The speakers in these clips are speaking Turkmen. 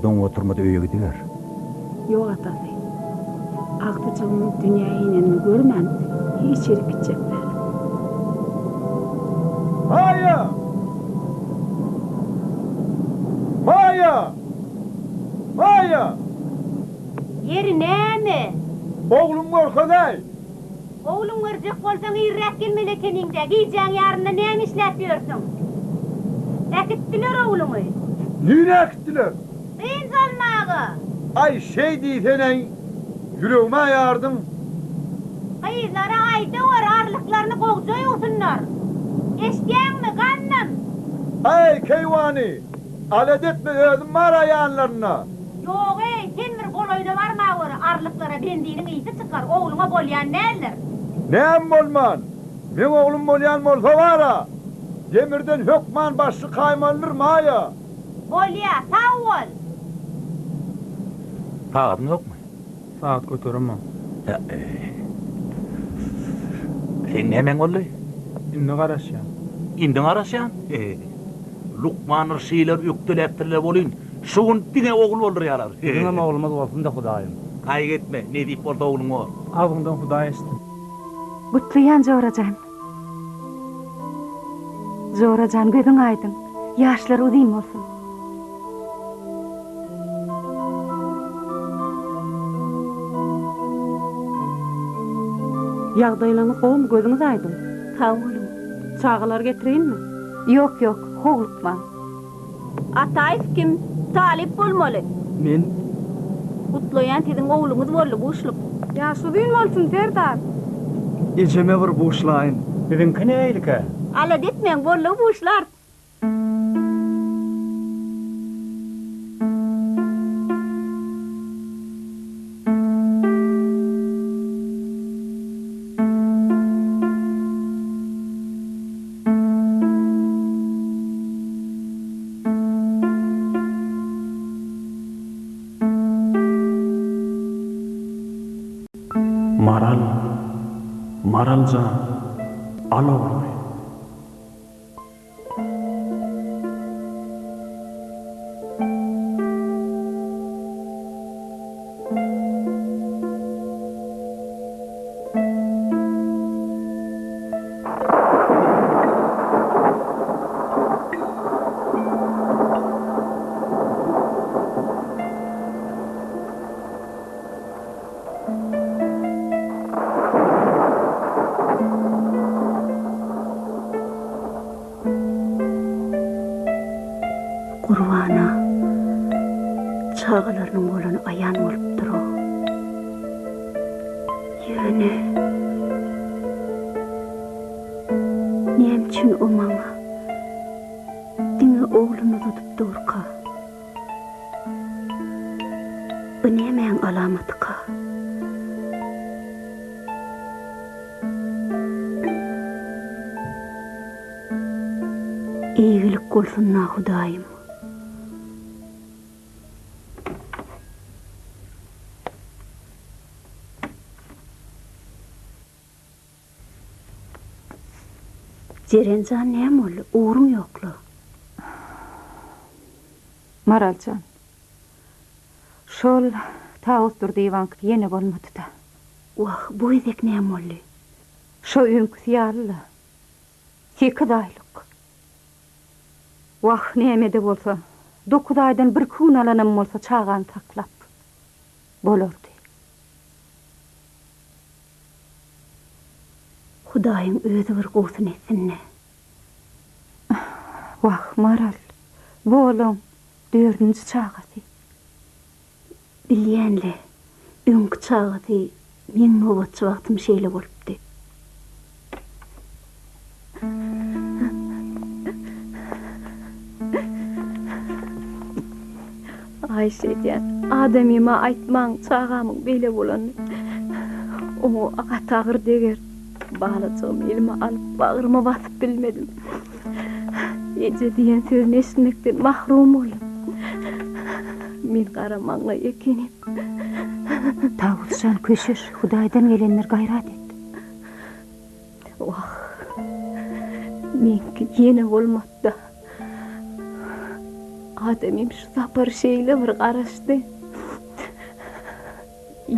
odan oturmadı öye gidiyor. Yok atası. Aktıcığımın dünyayı görmen hiç yeri gidecekler. Maya! Maya! Maya! Yeri näme? Oğlum korkaday. Oğlum ırcık bolsaň irrek gelmele keninde. Giýjäň ýarynda näme işläpýörsiň? Äkitdiler oğlumy. Nine akittiler? Beýin salmagy. Ay diýsenen yüreğime yardım. Aýylara aýda var arlyklaryny gogjoy usunlar. Eşdäňmi gannam? Ay keyvani. Alet etme özüm var ayağınlarına. Yok sen bir goloyda barma var arlyklara bendiğini ýyty çykar. Oğluma bolýan näler? Näme bolman? Men oğlum bolýan bolsa wara. Demirden hökman başly kaýmanlyr Maya. Bolýa, sag bol. Saatın yok mu? Saat götüremem. Sen hemen oldu? Indi garaşýan. İndin araşan? Lukman şeyler yükteleptirler bolun. Şuun dine oğul olur yarar. Bizim oğlumuz olsun da Hudaýym. Kayık etme. Ne deyip orada oğlun o? Ağzından Hudaý estim. Gutluyan Jorajan. Jorajan gözün aydın. Yaşlar uzun olsun. Yağdaylarınız oğlum gözünüz aydın. Sağ olun. Çağılar getireyim mi? Yok yok. Hoğultma. Ataýew kim? Talip bolmaly. Men Gutlayan tiziň oğluňyz bolly boşluk. Yaşlı uzun olsun Serdar. ejeme bir boşlaýyn. Bizimki neylik? Alat etmeň bolly boşlar. Maralca aloğlu. Kurwana çağılarının bolanı ayan olup duru. Yöne nemçin umama dini oğlunu tutup durka. Önemeyen alamatı ka. İyilik olsun na Hudaýym. Cerencan näme boldy? Uğrun ýoklu. Maralcan. Şol taýypdyr diýwank ýene bolmady da. Wah, bu edek näme boldy? Şo üňkü ýarly. Heki daýlyk. Wah, näme de bolsa, 9 aýdan bir kun alanam bolsa çağan taklap bolardy. Hudaýym özü bir gowsun etsinne. Wah, Maral. Bolum 4-nji çağaty. Bilýänle, öňkü çağaty men nowatçy wagtym şeýle bolupdy. Ayşeýän, adamyma aýtmaň çağamyň beýle bolany. O gatagır deger. Balacığım elime alıp bağırma basıp bilmedim. Ece diyen sözünü eşitmekten mahrum oldum. Men garamaňla ekenim. Tağutcan köşür, Hudaýdan gelenler gayrat etdi. Wah, menki ýene bolmady da. Ademim şu sapar şeyle bir garaşdy.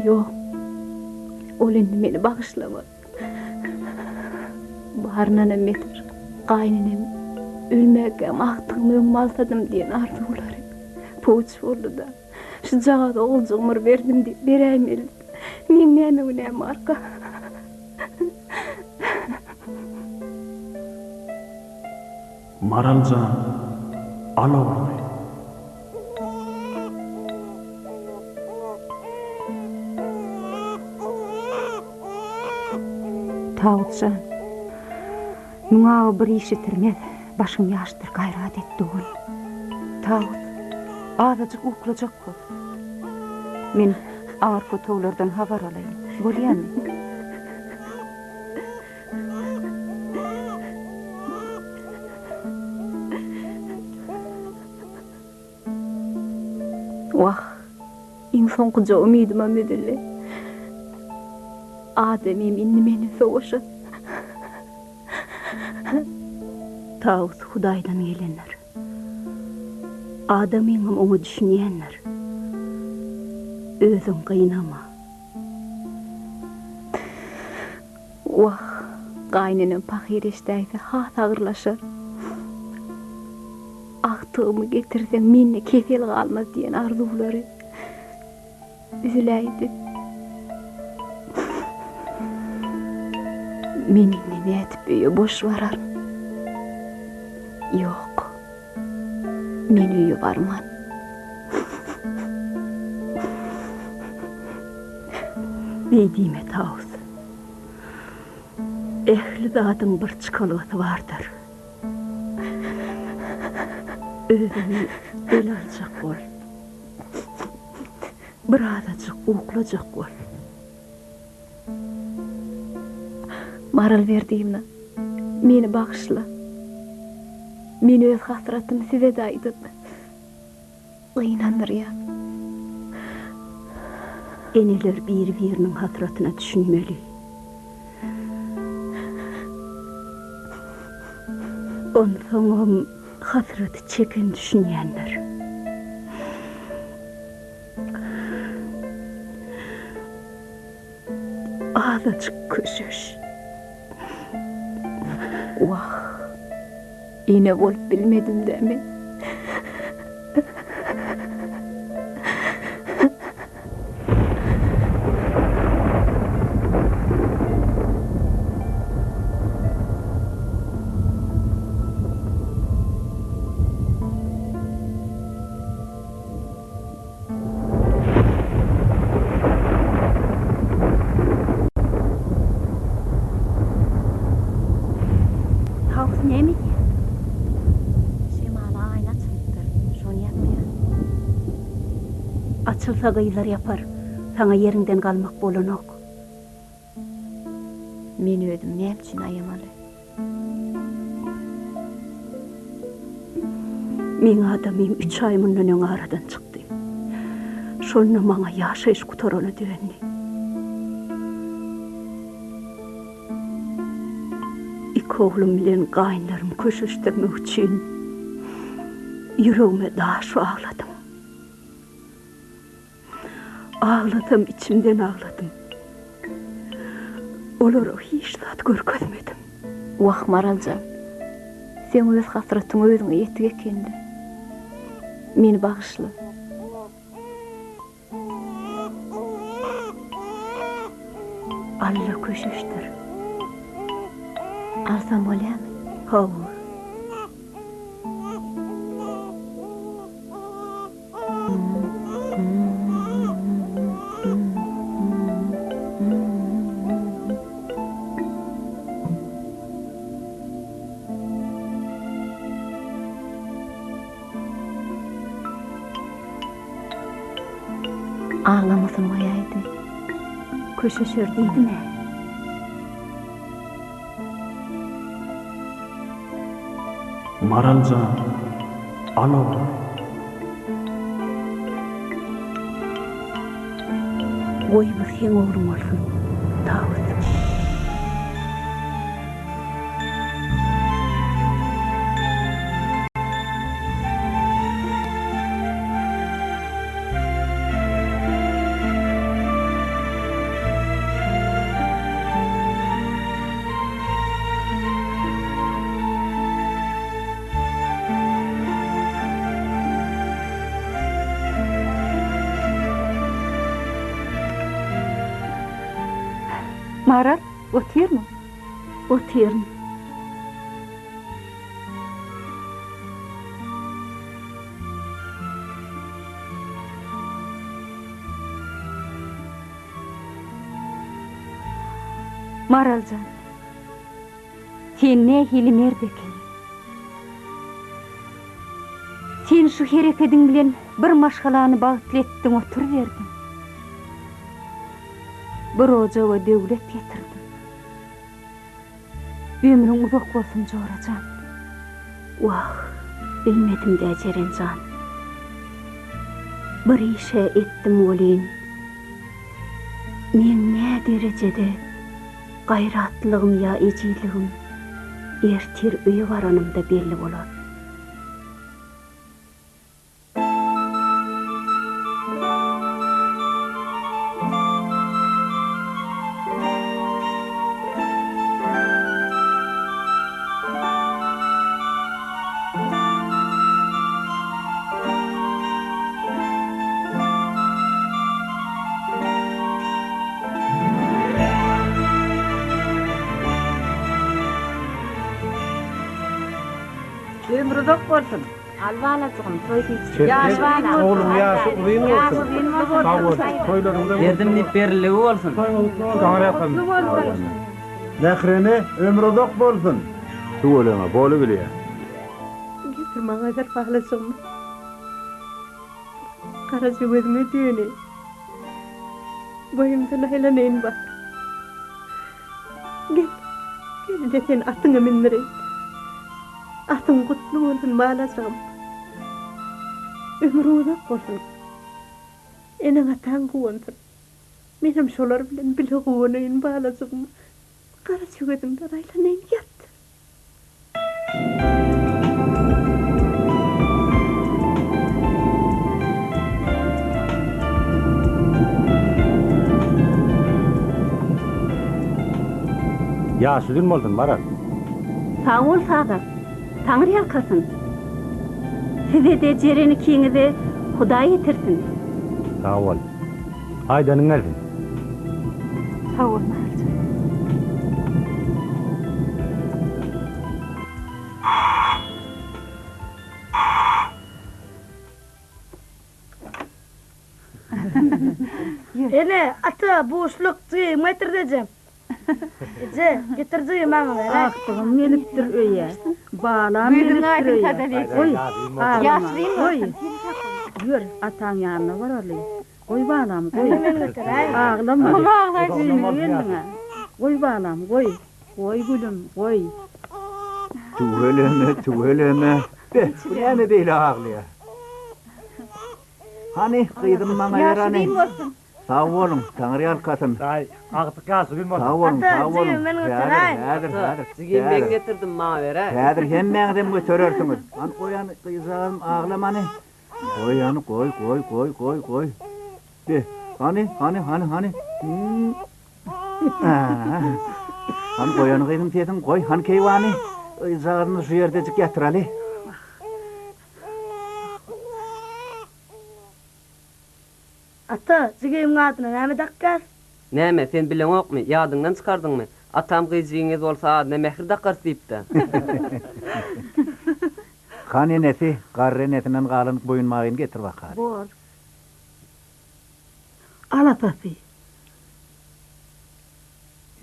Yok. Ol indi meni bagışlama. Barnana metir. Qaynenem ölmekem aktığımı malsadım diyen arzuları. Poğuç oldu da. Şu jagada olcumur verdim deyip bereyim. Men näme günäm arka. Maraljan, alawly. Tağutcan, muňa bir işitirmez, başyň ýaşdyr gaýrat etdi ol. Tağut, azajyk uklajak bol. Men arka towlardan habar alaýyn. Bolýarmy? Wah, iň soňky umydymam edildi. Ademim indi meni soğuşat. Tağut Hudaýdan gelenler. Adamyňam oňa düşünýänler. Özüň gynama. Wah, gaýnenem pahireşdäýse hat agyrlaşar. Aktygymy getirseň menne kefel galmaz diýen arzulary üzüläýdi. Meni näme etip öýe boş barar? Ýok. Men öýe barman. Beýdime Tağut. Ehli zadyň bir çykalagy bardyr. Özüni el aljak bol. Bir azajyk uklajak bol. Maral berdiğimle meni bagışla. Meni öz hasratymy size daýdyp. Gynanýar. Eneler bir-biriniň hasratyna düşünmeli. Onsoňam hasraty çeken düşünýänler. Azajyk köşeş. Wah, ine bolup bilmedim demi. Näme? Şemala ayna çıktır. Şonu yapmaýar. Açılsa gıylar yapar. Sana yerinden kalmak bolanok. Men ödüm näme üçin ayamaly? Men adamym 3 ay mundan öň aradan çykdy. Şonu maňa ýaşaýyş gutarany diýendi. Oğlum bilen gaýnlarym köşeşdirmek üçin ýüregime daş ağladım. Ağladım, içimden ağladım. Olara hiç zat görkezmedim. Wah Maraljan, sen öz hasratyňy özüňe ýetdik ekende. Meni bagışla. Alla köşeşdir. Alsam bolýarmy? Howur. Ağlamasam goýaýdy. Köşeşir diýdime? Maraljan, alawly. Boýumyz heň oğlum bolsun. Tağut. Maral, oturma. Oturun. Maralcan. Sen ne hilim erdek? Sen şu herekedin bilen bir maşgalany bagtletdiň otur verdin. Bir ojawa döwlet getirdin. Ömrüň uzak bolsun Jorajan. Wah, bilmedim de Jerenjan. Bir işe etdim bolyn. Men ne derecede gayratlygym ya ejiligim ertir öýe baranymda belli bolar. Ömrüdok bolsun. Albalacığım toy geçti. Yaşvana. Oğlum yaşı uyum olsun. Sağ ol. Toylarımda Erdimlik berligi bolsun. Tanrı yakın. Nehrene ömrüdok bolsun. Tuğulama, bolu bilýär. Getirmaň azar pahlasygymy. Karaca gözüme düğüne. Boyumdan aylaneyin bak. Gel de sen atıňa mindireyim. Atyň gutly bolsun malasam. Ömrü uzak bolsun. Eneň ataň guwantır. Menem şolar bilen bile guwanaýyn balasam. Karaca gözümden aylaneyin yat. Yaşı dün oldun Maral. Sağ ol sağa. Tanrı yalkasın. Size de cereni kiňize Hudaý yetirsin. Sağ ol. Aydanyň nerede? Sağ ol Maralcan. Ele ata boşluk tıy metrdeceğim. Getirdi maňa. Aktığım gelipdir öýe. Balam gelipdir. Oy, oy. Yür ataň ýanyna baraly. Oy balam, oy. Ağlama. Oy balam, oy. Oy gülüm, oy. Tuğulama. Bu näme beýle ağlýar? Hani kıydın bana yarani. Sağ olun, Tanrı yalkasın. Ay, ağıtık yaşı dün oldun. Sağ olun, sağ olun. Häzir ben getirdim maňa ber. Häzir hemmeňizem götürürsüňiz. An koyan kıyzağım ağlamany. Koyanı koy. De, hani. Han koyanı kıydın tesin koy, han keýwany. Kıyzağını şu yerdecik getirali. Ata, zigeyim adyna näme dakkar? Näme sen bilen okmy? Ýadyňdan çykardyňmy? Atam gyzyňyz bolsa ne mehir dakkar diýipdi. Han enesi, garry enesinden galynyk boyun magyny getir bakar. Bor. Ala papi.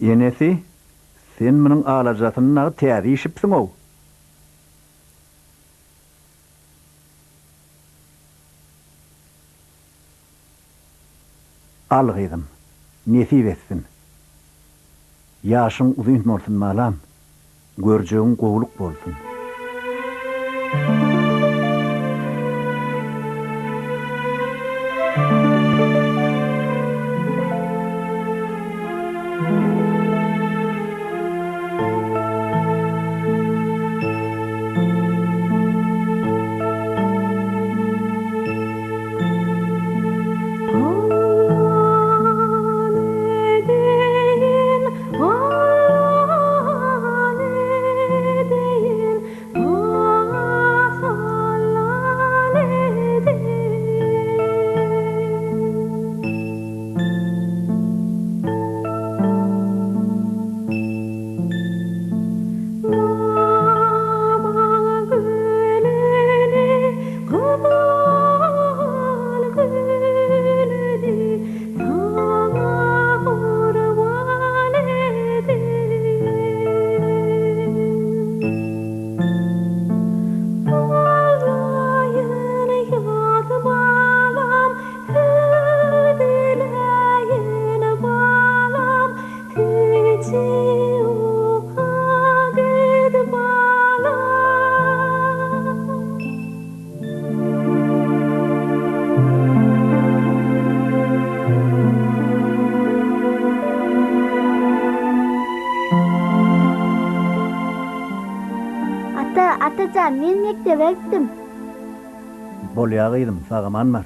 Enesi, sen meniň alajatyny täze işipsiň o. Al gydym. Nesip etsin. Yaşın uzun bolsun malam. Görjeğin gowluk bolsun. Aledeyin, Atacan, men mektebe gittim. Bolýagydym, sagaman bar.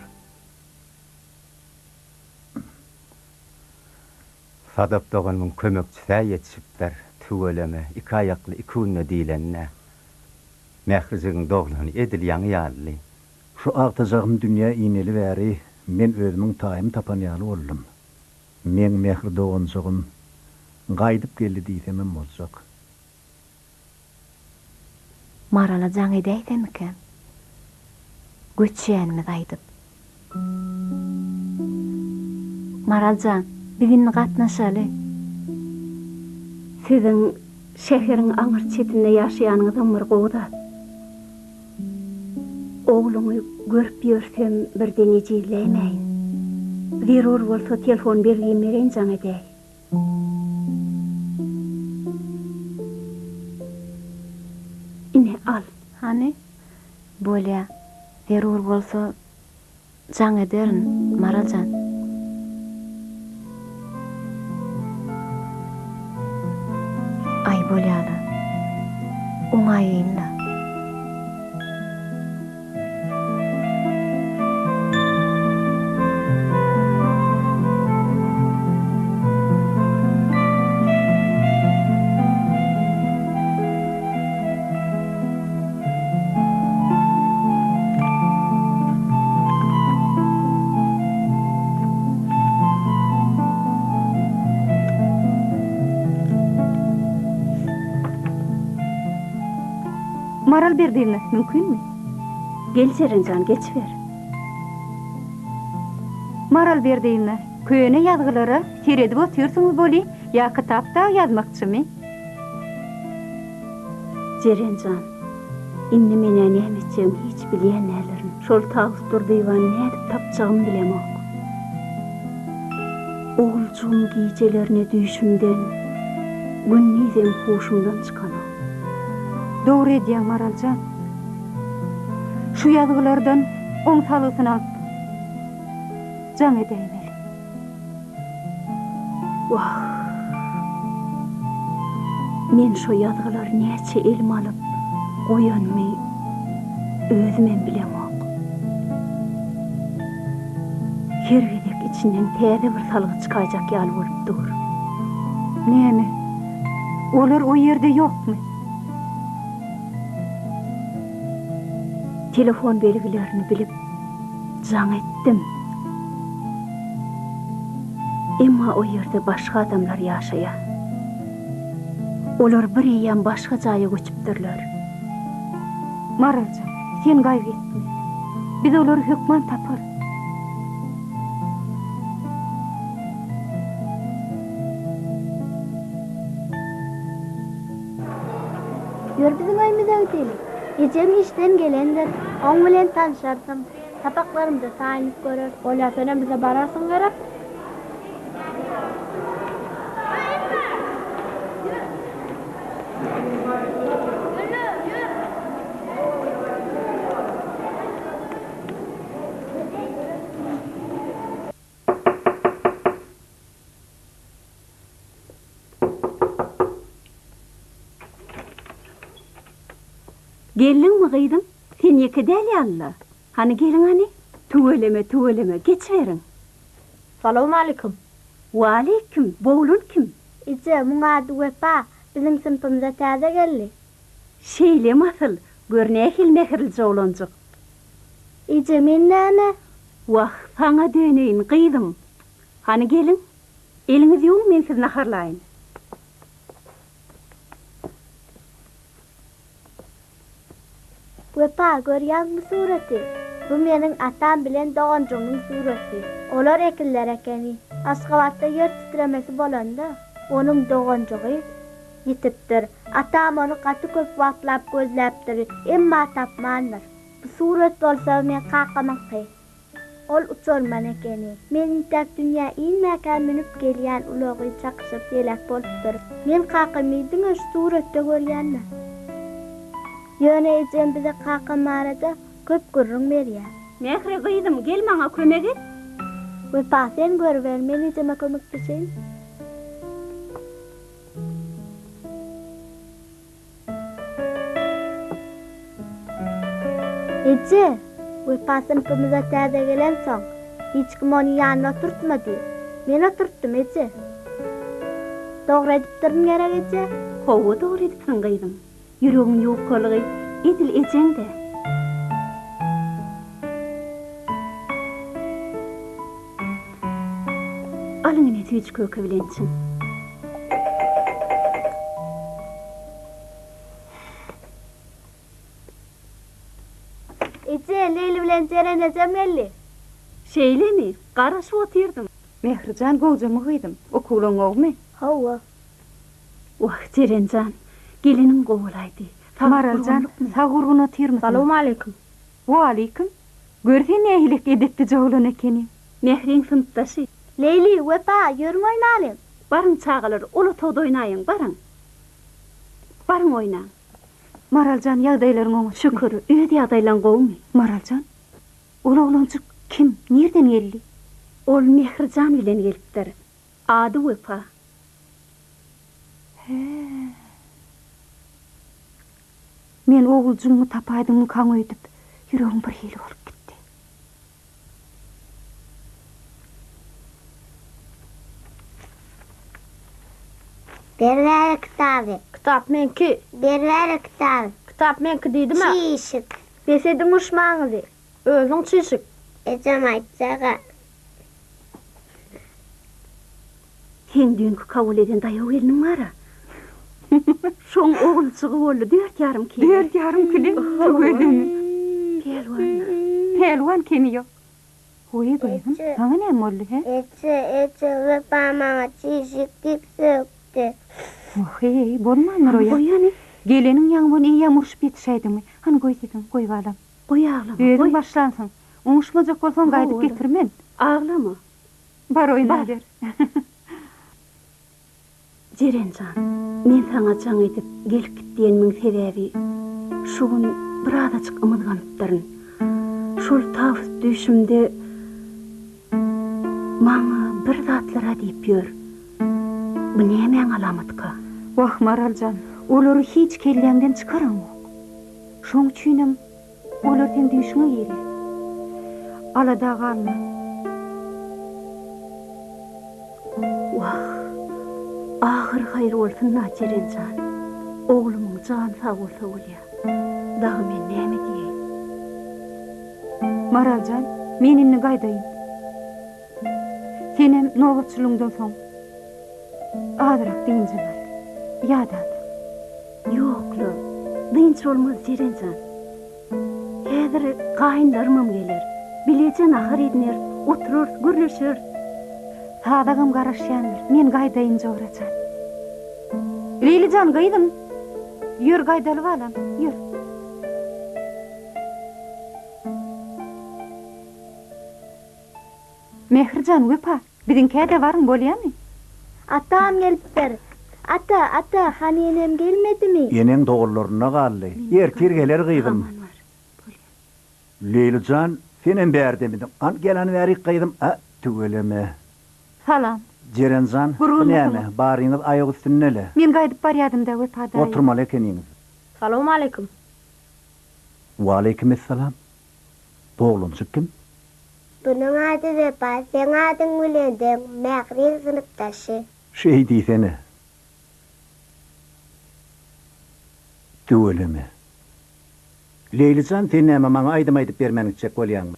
Sadap doğanın kömekçisi yetişipler. Tügeleme, iki ayaklı, iki ünlü dilenne. Mehrizigin doğulany edil yaňy ýaly. Şu agtajagym dünýä iňeli bäri men özümiň taýym tapan ýaly boldum. Men mehri doganjagym gaýdyp geldi diýsemem boljak. Marala jaň edýdemiken? Göçýänmi gaýdyp? Maraljan, biginni gatnaşaly. Sizin şehrin aňyr çetinde ýaşaýanyňyzdan bir gowdat. Oglumy görüp ýörsem birden ejizleýmeýin. Zerur bolsa telefon berýän meren jaň edäý. Ine al. Hani? Bolýa, zerur bolsa jaň ederin, Maraljan. Ay bolýaly. Oňaýynla. Maral berdiňiz mümkinmi? Gel Serenjan, geçiver. Maral berdiňiz köýene ýazgylary seredip oturýarsyňyz boli, ýa kitapda ýazmakçymy? Serenjan, indi mene nämeçem hiç bilýän nälerim. Şol taýstur diýwan nädip tapjagymy bilemok. Oğulcuğum giycelerine düşümden, günnizem hoşumdan çıkanam. Doğru edýän Maraljan. Şu ýazgylardan oň salysyny alyp jaň edäýmeli. Wah. Men şu ýazgylary näçe elim alyp goýanmy özümem bilemok. Herwedek içinden täze bir salgy çykajak ýaly bolup dur. Näme? Olar o ýerde ýokmy? Telefon belgilerini bilip jaň etdim. Emma o ýerde başga adamlar ýaşaýar. Olar bir ýan başga jaýa göçüpdirler. Maraljan, sen gaýp etme. Biz olary hökman tapar. Ýör biziň aýymyza gidelim. Ecem işten gelendir. Oň bilen tanışarsam, tapaklarymda saýyp görer. Oýlasanem bize bararsyň garap. Gelin mi gıydın? Sen yeke del yalla. Hani gelin hani? Tuveleme, geçiverin. Salamu alaikum. Wa alaikum, boğulun kim? Ece, muňa ady Wepa, biziň sınıfımıza täze geldi. Şeyle masıl, görnähil mehirli oğlancık. Ece, men näme? Wah, sana döneyin gıydym. Hani gelin? Eliniz ýoňy, men sizni naharlaýyn. Wepa, görýänmi sureti? Bu meniň atam bilen doganjymyň sureti. Olar ekiller ekeni. Aşgabatda yer titremesi bolanda, onuň doganjygy ýitipdir. Atam onu gaty köp wagtlap gözläpdir, emma tapmandyr. Bu suret bolsa men kakamaky. Ol uçurman ekeni. Men tak dünýä inmäkä minip gelýän ulagy çakyşyp gelek bolupdyr. Men kakamaýdyň şu suretde görýänmi? Ýöne ejem bize kakamarada köp gurrun berýär. Mehre gıydym, gel maňa kömek et. Wepa, sen görüver, men ejeme kömekleşeýin. Ece, Wepa sınıfımıza täze gelen soň, hiç kim onu yanına oturtmadı. Men oturttum Ece. Doğru edipdirim gerek Ece. Howa doğru edipsin gıydym. Yüreğiň ýokkalygy edil ejeň-de. Alyň ene tüýç köke bilençin. Ece, Leyli bilen Ceren ejem geldi. Şeýlemi? Garaşyp otyrdım. Mehrijan gowjamy gıydym. Okulaň ogmy? Hawa. Wah, Cerenjan, gelinin gowulaydy. Maraljan, sagurgun otyrmysyň? Salamu aleykum. Wa aleykum. Görsen nählik edetdi joglan ekeni. Mehriň sınıpdaşy. Leyli, Wepa, yürüm oynalım. Barın çağılır, ulu toda oynayın, barın. Barın oyna. Maraljan, ýagdaýlaryň oňa Şükür, öýde ýagdaýlan gowmy. Maraljan, ol oglançyk kim? Nerden geldi? Ol Mehrijan bilen gelipdir. Ady Wepa. Men oguljuňmy tapaýdymy kaň öýdüp, ýüregim bir hili bolup gitdi. Berler kitabı. Kitap menki. Berler kitabı. Kitap menki diýdim ha. Çişik. Besedin uşmaňyzy. Özüň çişik. Ejem aýtsaga. Sen dünkü kabul eden daýaw geliniň mara. Şoň ogulçygy boldy 4,5 kilo. 4,5 kilo. Tügedimi? Pelwan. Pelwan kemi ýok. Oý gıydym. Saňa näme boldy he? Ece Wepa maňa çişik dipsökdi. Hey, bolmaýmyr o ýa. Oýany, Geleniň ýaňyny iýe murşup ýetişäydimi? Hani goýdyň, goýbalam. oý ağlama. Öýdüm Oý, başlansyň. Oňuşmajak bolsaň gaýdyp Oğlum. getirmen. ağlama. Bar oýna Bar. ber. Cerenjan, men saňa jaň edip gelip gitdiýeniň sebäbi şu gün bir adaçyk ymyt ganypdyryn. Şol tawus düşümde maňa bir zatlara diýip ýör. Bu näme alamatka? Wah Maraljan, olary hiç kelläňden çykaraň. Şoň üçinem olardan düşüňe gelir. Alada galma. Wah, ahir hayır bolsun na Cerenjan. Oğlumyň jan sag bolsa bolýa. Dagy men näme diýeň? Maraljan, men inni gaýdaýyn. Senem nowatçylygyňdan soň adyrak diňje bar. Ýada. Ýoklu, dynç bolmaz Cerenjan. Häzir gaýynlarymam gelir. Bilejen ahir ediner, oturur, gürleşir. Sadagym garaşýandyr. Men gaýdaýyn jogurajan. Leylijan gaýdym. Ýür gaýdalyp alam, ýür. Mehrijan Wepa, biziň käde baryň bolýarmy? Atam gelipdir. Ata, hani enem gelmedimi? Enen doğrularına galdy. Erkir geler gıydym. Aman var. Leylijan, senen bärdemidim. An gelen bäri gıydym. Tügeleme. Salam. Cerenjan, Gurulma näme? salam. Baryňyz aýagy üstünnele. Men gaýdyp barýadym da Wepada. Oturmaly ekeniňiz. Salamu aleykum. Wa aleykumussalam. Boğlunçyk kim? Bunun adı Wepa, sen adın Gülendin, Mehriň sınıpdaşy. Şey diýsene. Tügeleme. Leylijan, sen näme maňa aýdym aýdyp bermeniňçe bolýarmy?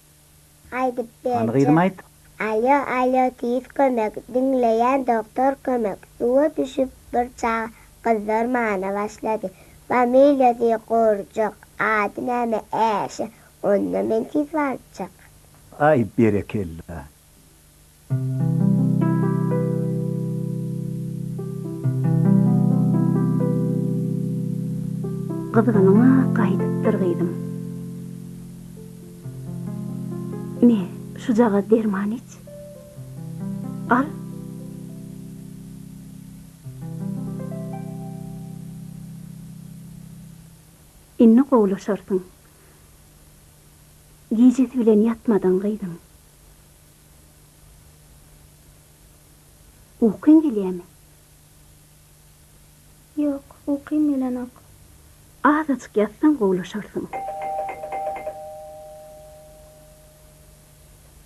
Aýdyp Any berdi. gıydym aýt. Alo, tiýip kömek, dinleyen doktor kömek. Suwa düşüp bir çağ kızlar maňa başlady. Familiýa diýip gorjak, ady näme äşe, onda men tiýip barjak. Ay berekella. Gyzygynyňa gaýdypdyr gıydym. Me, şu jaga derman iç. Al. Inni gowlaşarsyň. Gejesi bilen yatmadan gıydym. Ukun gelýärmi? Yok, uqym bilen ok. Azıcık yatsan gowlaşarsyň.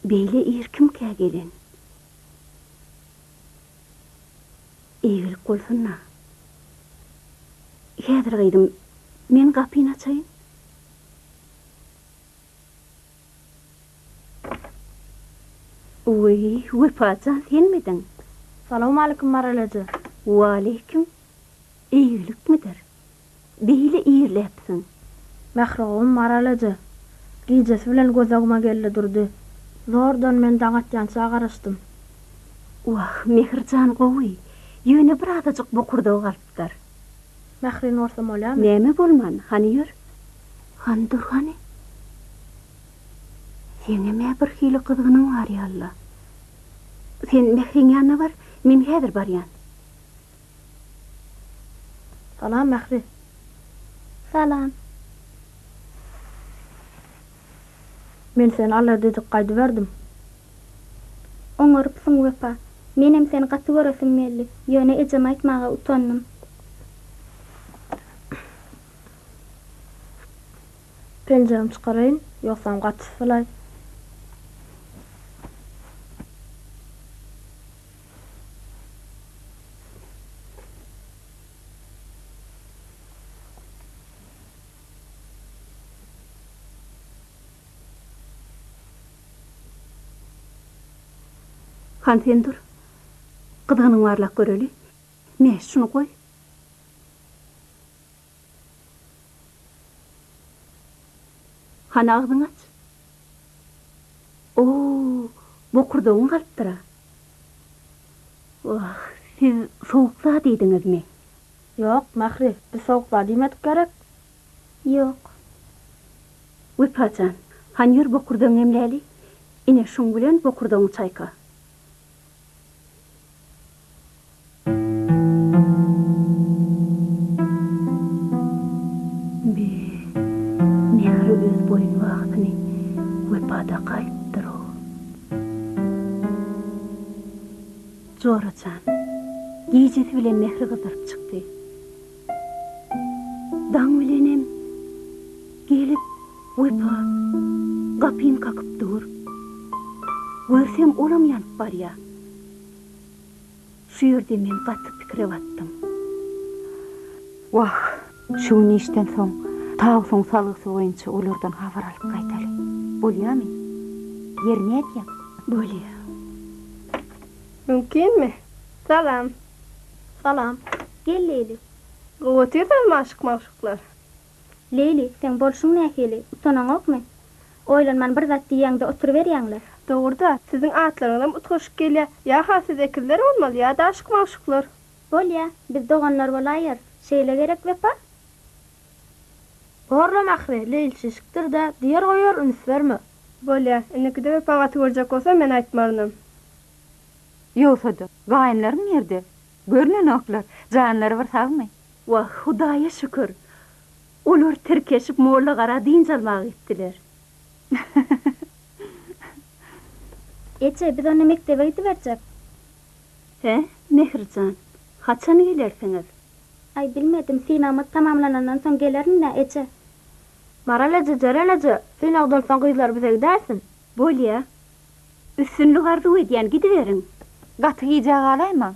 beýle irkimkä gelen. Eýilip bolsunna. Häzir gaýdym, men gapyny açaýyn. Uy, Wepacan senmidin? Salamu alaikum Maralaja. Wa alaikum. Eýilikmidir? Beýle iýirläpsiň. Mährugum Maralaja. Gijesi bilen gözaguma geldi durdy. Zordan men daňatýança garaşdym. Wah, Mehirjan gowy. Ýöne bir adajyk bokurda galypdyr. Mährin orsam bolýarmy? Näme bolman? Hani ýör. Han dur hani. Seňe bir hili kızgynyň bar ýalla. Sen Mehriň ýanyna bar, men häzir barýan. Salam Mähri. Salam. Men seni alla dedik gaýdy berdim. Oňarypsyň Wepa. Menem seni gaty göresim geldi. Ýöne ejem aýtmaga utandym. Pencerem çykaraýyn, ýoksam gaty sylay. Han sen dur. Kızgynyň barlak göreli. Me şunu koy. Han ağzını aç. Oo, bokurdoğun galypdyra. Wah, siz soğukla diýdiňizmi? Ýok, Mähri, biz soğukla diýmedik gerek. Ýok. Wepacan, han ýür bokurdoğun emläli. Ine şuň bilen bokurdoğun çaýka. Mehri öz boyun wagtyny Wepada gaýtdyr o. Joracan, gijesi bilen Mehri gyzyryp çykdy. Daň bilenem gelip Wepa gapyn kakyp dur. Görsem olam ýanyp barýa. Şu ýerde men gaty pikire batdym. Wah, şu işten soň taw soň salygsy boýunça olardan habar alyp gaýtaly. Bolýarmy? Ýerine etýär. Bolýar. Mümkinmi? Salam. Salam. Gel Leyli. Gowatyrdam maşyk-maşyklar. Leyli, sen bolşuň nähili? Utananokmy? Oýlanman bir zat diýäňde oturup berýäňler. Dogurda, siziň atlaryňam utgaşyk gelýär. Ýa-ha siz ekiller bolmaly, ýa daşyk-maşyklar. Bolýa, biz doganlar bolaýar. Şeýle gerek Wepa? Gorla Mähri, Leyli şişikdir da, diýer goýar üns berme. Bolýa, inekide Wepa gaty görjek bolsa men aýtmarnym. Ýoksa-da, gaýynlaryň ýerde. Görnen oklar, janlary bir sagmy? Wah, Hudaýa şükür. Olar terkeşip molla gara diň salmak etdiler. Eçe, biz onu mektebe gidiberjek. He, Mehirjan, haçan gelersiňiz? Ay bilmedim, sinamız tamamlanandan soň gelerin ne Eçe? Maralaja, jaralaja, sen agdan soň gyzlar bize gidersin. Bolýa. Üstünlük arzu edýän gidiberiň. Gaty gije galaýma.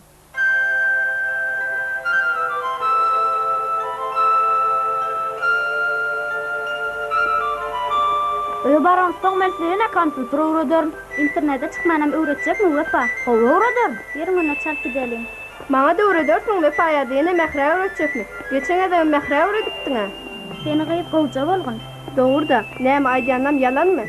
Baran soň men seni kompüter öwrederim. İnternete çykmanam öwretjekmi Wepa? Öwrederim. Ýerim ona çalp gidelim. Maňa da öwredersiň Wepa ýa-da Mähri öwretjekmi? Geçen adam Mähri öwredipdiň. Seni gyýyp gowja bolgun. Dogurda, näme aýdýanam ýalanmy?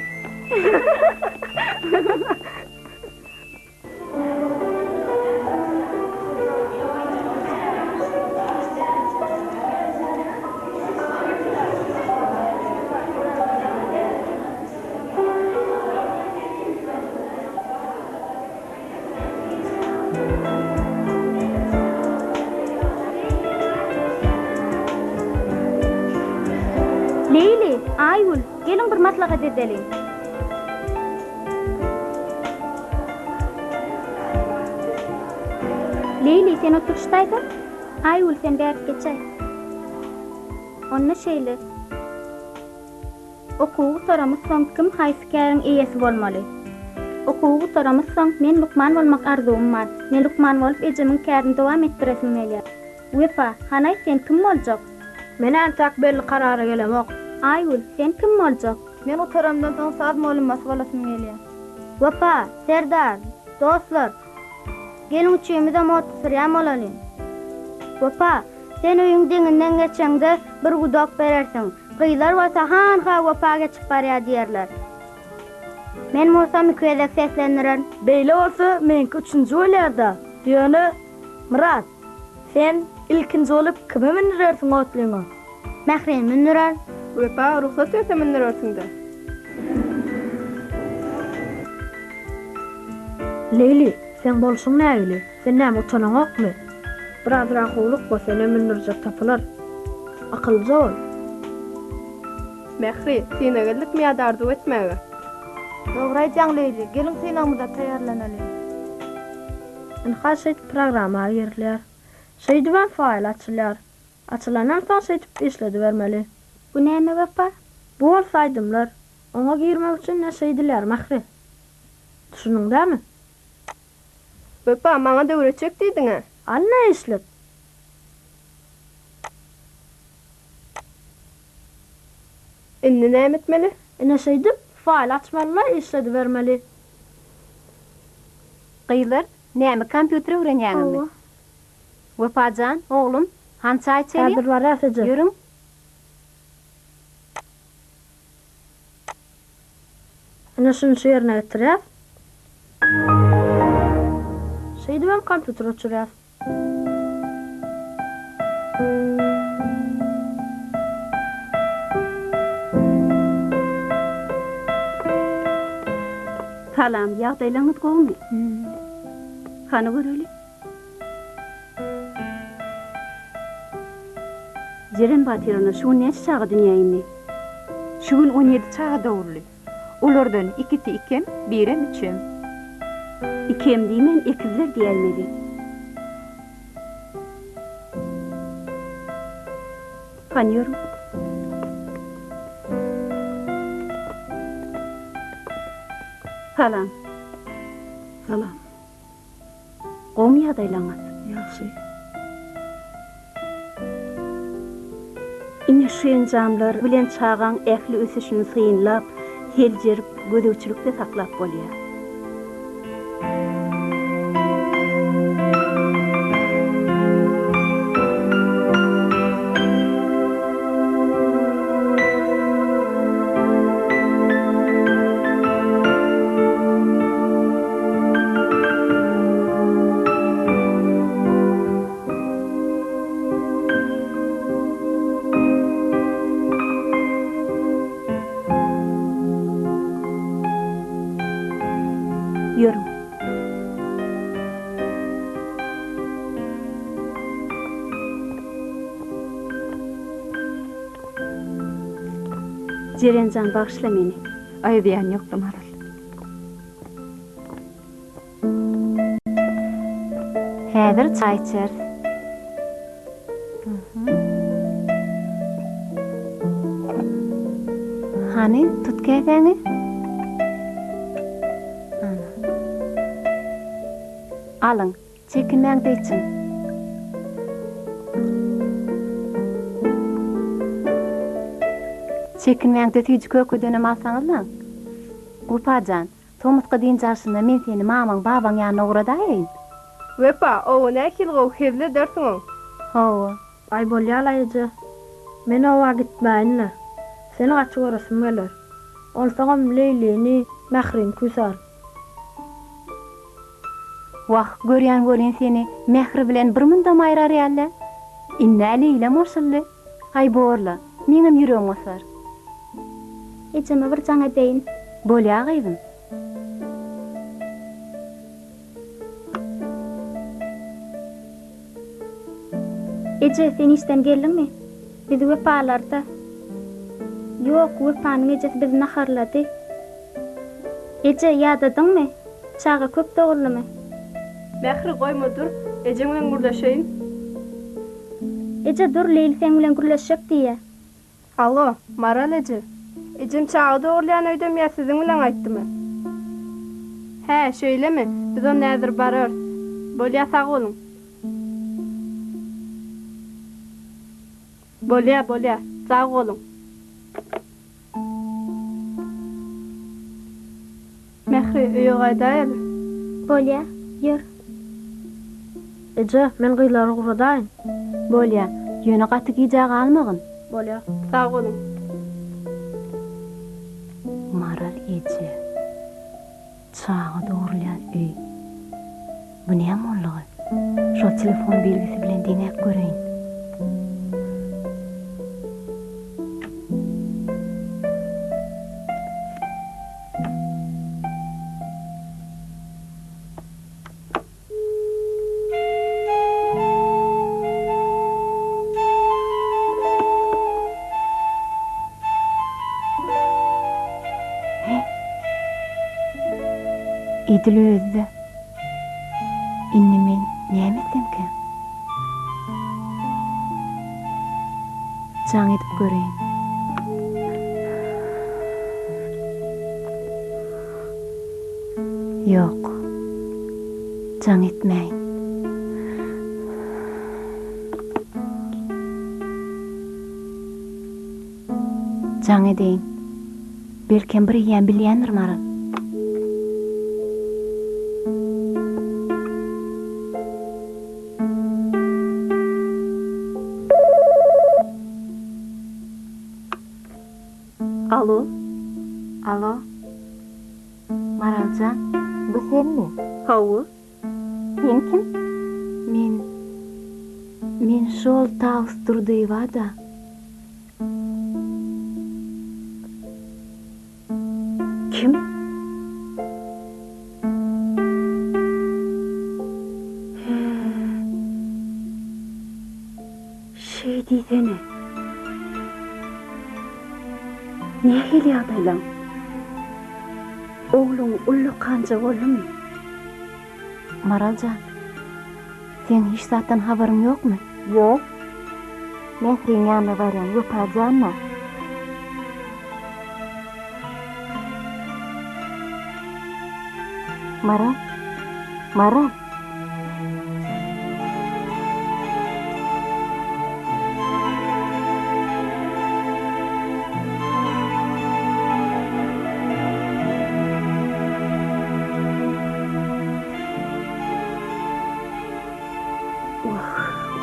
Leyli, Aygül, gelin bir maslahat edelim. Leyli, sen oturuşdaydın. Aygül, sen bäri geçe. Onna şeýle. Okuw soramyz soň kim haýsy käriň eýesi bolmaly? Okuwu soramazsaň, men Lukman bolmak arzum bar. Men Lukman bolup ejemin kärini dowam etdiresim gelýär. Wepa, hanay sen kim boljak? Men antak belli karara gelemok. Aýul, sen kim boljak? Men otaramdan soň saz molunmasy bolasym gelýär. Wepa, Serdar, dostlar. Gelin üçümiz de motosyklem bolalım. Wepa, sen öýüň deňinden geçeňde bir gudak berersiň. Gyýlar bolsa han-ha wepa geçip barýar diýerler. Men bolsam köýdek sesleniren. Beýle bolsa menki 3-nji bolýarda. Diýeni Murat, sen ilkinji bolup kime minirersiň otlyňa? Mährin minirer. Wepa, ruhsat etse minirersiň-de. Leyli, sen bolşuň nägili? Sen näme utanaň okmy? Biraz rahatlyk bolsa seni minirjek tapylar. Akylja bol. Mähri, sene geldik mi adardy etmäge? Dogry aýtjaň Leyli, gelin senamyza taýýarlanaly. Inhaşyt programa ýerler. Şeýdiben faýl açylýar. Açylanan soň şeýdip işledi bermeli. Bu näme wepa? Bu bolsaýdymlar. Oňa girmek üçin näşeýdiler Mähri? Düşünüňdämi? Wepa, maňa da öreçek diýdiňe. Anna işlet. Indi näme etmeli? Näşeýdip faýl açmalylar, işledi bermeli. Gyýlar, näme kompýuter öwrenýäňmi? Wepajan, oglum, hança içeri? Häzir barasy. Ýürüň. Ana şunu şeýerine getirýär. Şeýdibem kompýuter açýar. Salam, ýagdaýlaryňyz goňmy? Hany göreli? Jeren batyryny şu neçe çağa dünýäni? Şu gün 17 çağa dowrly. Olardan 2-ti ikem, 1-em 3-em. Ikem diýmen, ekizler diýelmedi. Hanyýarym? Salam. Salam. Goňmy ýagdaýlaňyz? Ýaxşy. Ine şeýenjamlar bilen çağaň ähli ösüşini syýnlap, heljerip, gödöwçülükde saklap bolýar. Ýürüň. Jerenjan bagşla meni. Aýdýan ýokdum Maral. Häzir çaý içer. Hani tut käsäni? Alyň, çekinmäňde için. Çekinmäňde tüýji kökü dönem alsaňyzlar. Upajan, Tomutka diýen jarşynda men seni mamaň, babaň ýanyna ugradayyn. Wepa, o näkil gow hevle dersiň. Hawa, ay bolýalaýjy. Men owa gitmäýinler. Seni gaçy görasym geler. Olsaňam Leylini, Mährin küsar. Wah, görýän seni Mähri bilen bir mündam aýrar ýaly. Innäli ile moşully. Ay borla, meňem ýüregim osar. Ejeme bir jaň edeýin. Bolýar gaýbym. Eje, sen işten geldinmi? Bizi wepalarda. Ýok, wepanyň ejesi bizi naharlady. Eje, ýadadyňmy? Çağa köp dogurlymy? Mähri goýma dur, ejeň bilen gürleşeýin. Eje, dur, Leyli sen bilen gürleşjek diýe. Alo, Maral eje. Ejem çağa dogurlayan öýdem ýa siziň bilen aýtdymy? He, şöyle mi? Biz o nedir barar. Bolya sağ olun. Bolya, sağ olun. Mehri öýe gaýdaýar. Bolya, ýür. Ece, men gıylary guradaýyn. Bolya, ýöne gaty gijag almagyn. Bolya, sağ olun. Maral Ece. Çağı doğrulayan öy. Bu näme bolýar? Şo telefon belgisi bilen deňek göreýin. Edil özde. Innimen nämesemkä? Jaň edip göreýin. Ýok. Jaň etmeýin. Jaň edeýin. Belkem bir ýen bilýändir Maral. Alo. Maralcan, bu senmi? Hawa. Sen kim? Men şol tausturdywa da. Kim? Şey diýsene. Ne hilýärdiň? Oğlum ullu kanca bolmy? Maralcan, sen hiç zatdan haberin ýokmy? Ýok. Mehriň ýanyna barýan ýopajanma. Maral.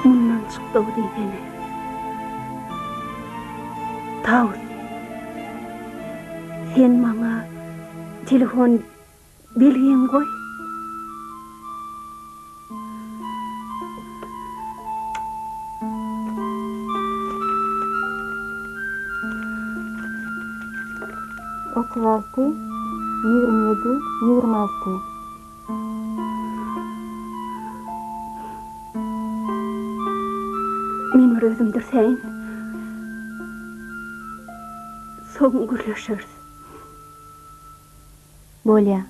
Bundan çıktı o diýsene. Taus. Sen maňa telefon belgen goý. Otuzaltı, 27, 26. Men bir özümdir sen. Soň gürleşeriz. Bolya.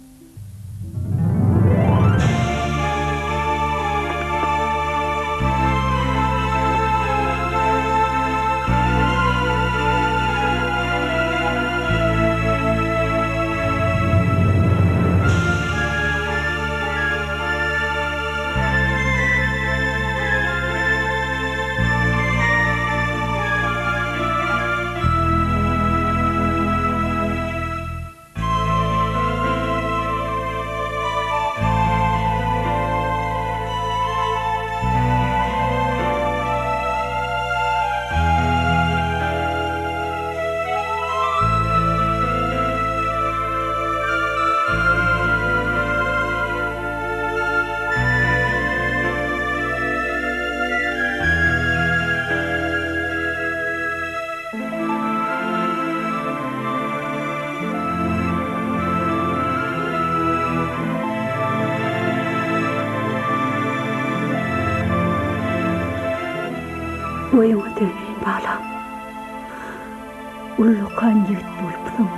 Boyunga döneyin balam. Ullukan ýigit bolupsyň.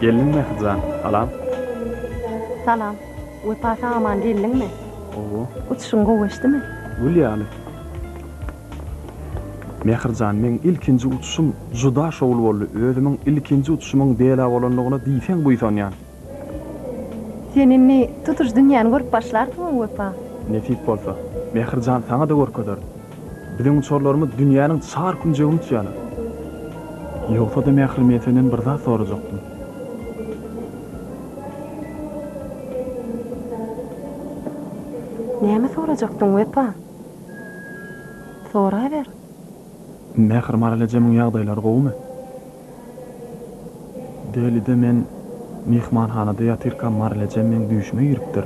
Gelin Mehrijan, alam. Salam. Wepa saman geldingmi? Oo, Uçuşun gowaşdymy? Gülýaly. Mehrijan, men ilkinji uçuşum juda şowul boldy. Özümiň ilkinji uçuşumyň dela bolanlygyna diýsen buýsanýan. Seninni tutuş dünýäni görüp başlardymy wepa? Nefit bolsa, Mehrijan saňa da görkezler. Biziň uçurlarymyz dünýäniň çar künjegini tutýarlar. Ýoksa da Mehrimetinden bir zat sorajakdym. Näme sorajakdyň wepa? Sora ber. Mehir maralajamyň ýagdaýlary gowmy? Delide men mehmanhanada ýatyrkan maralajam men düşme ýüripdir.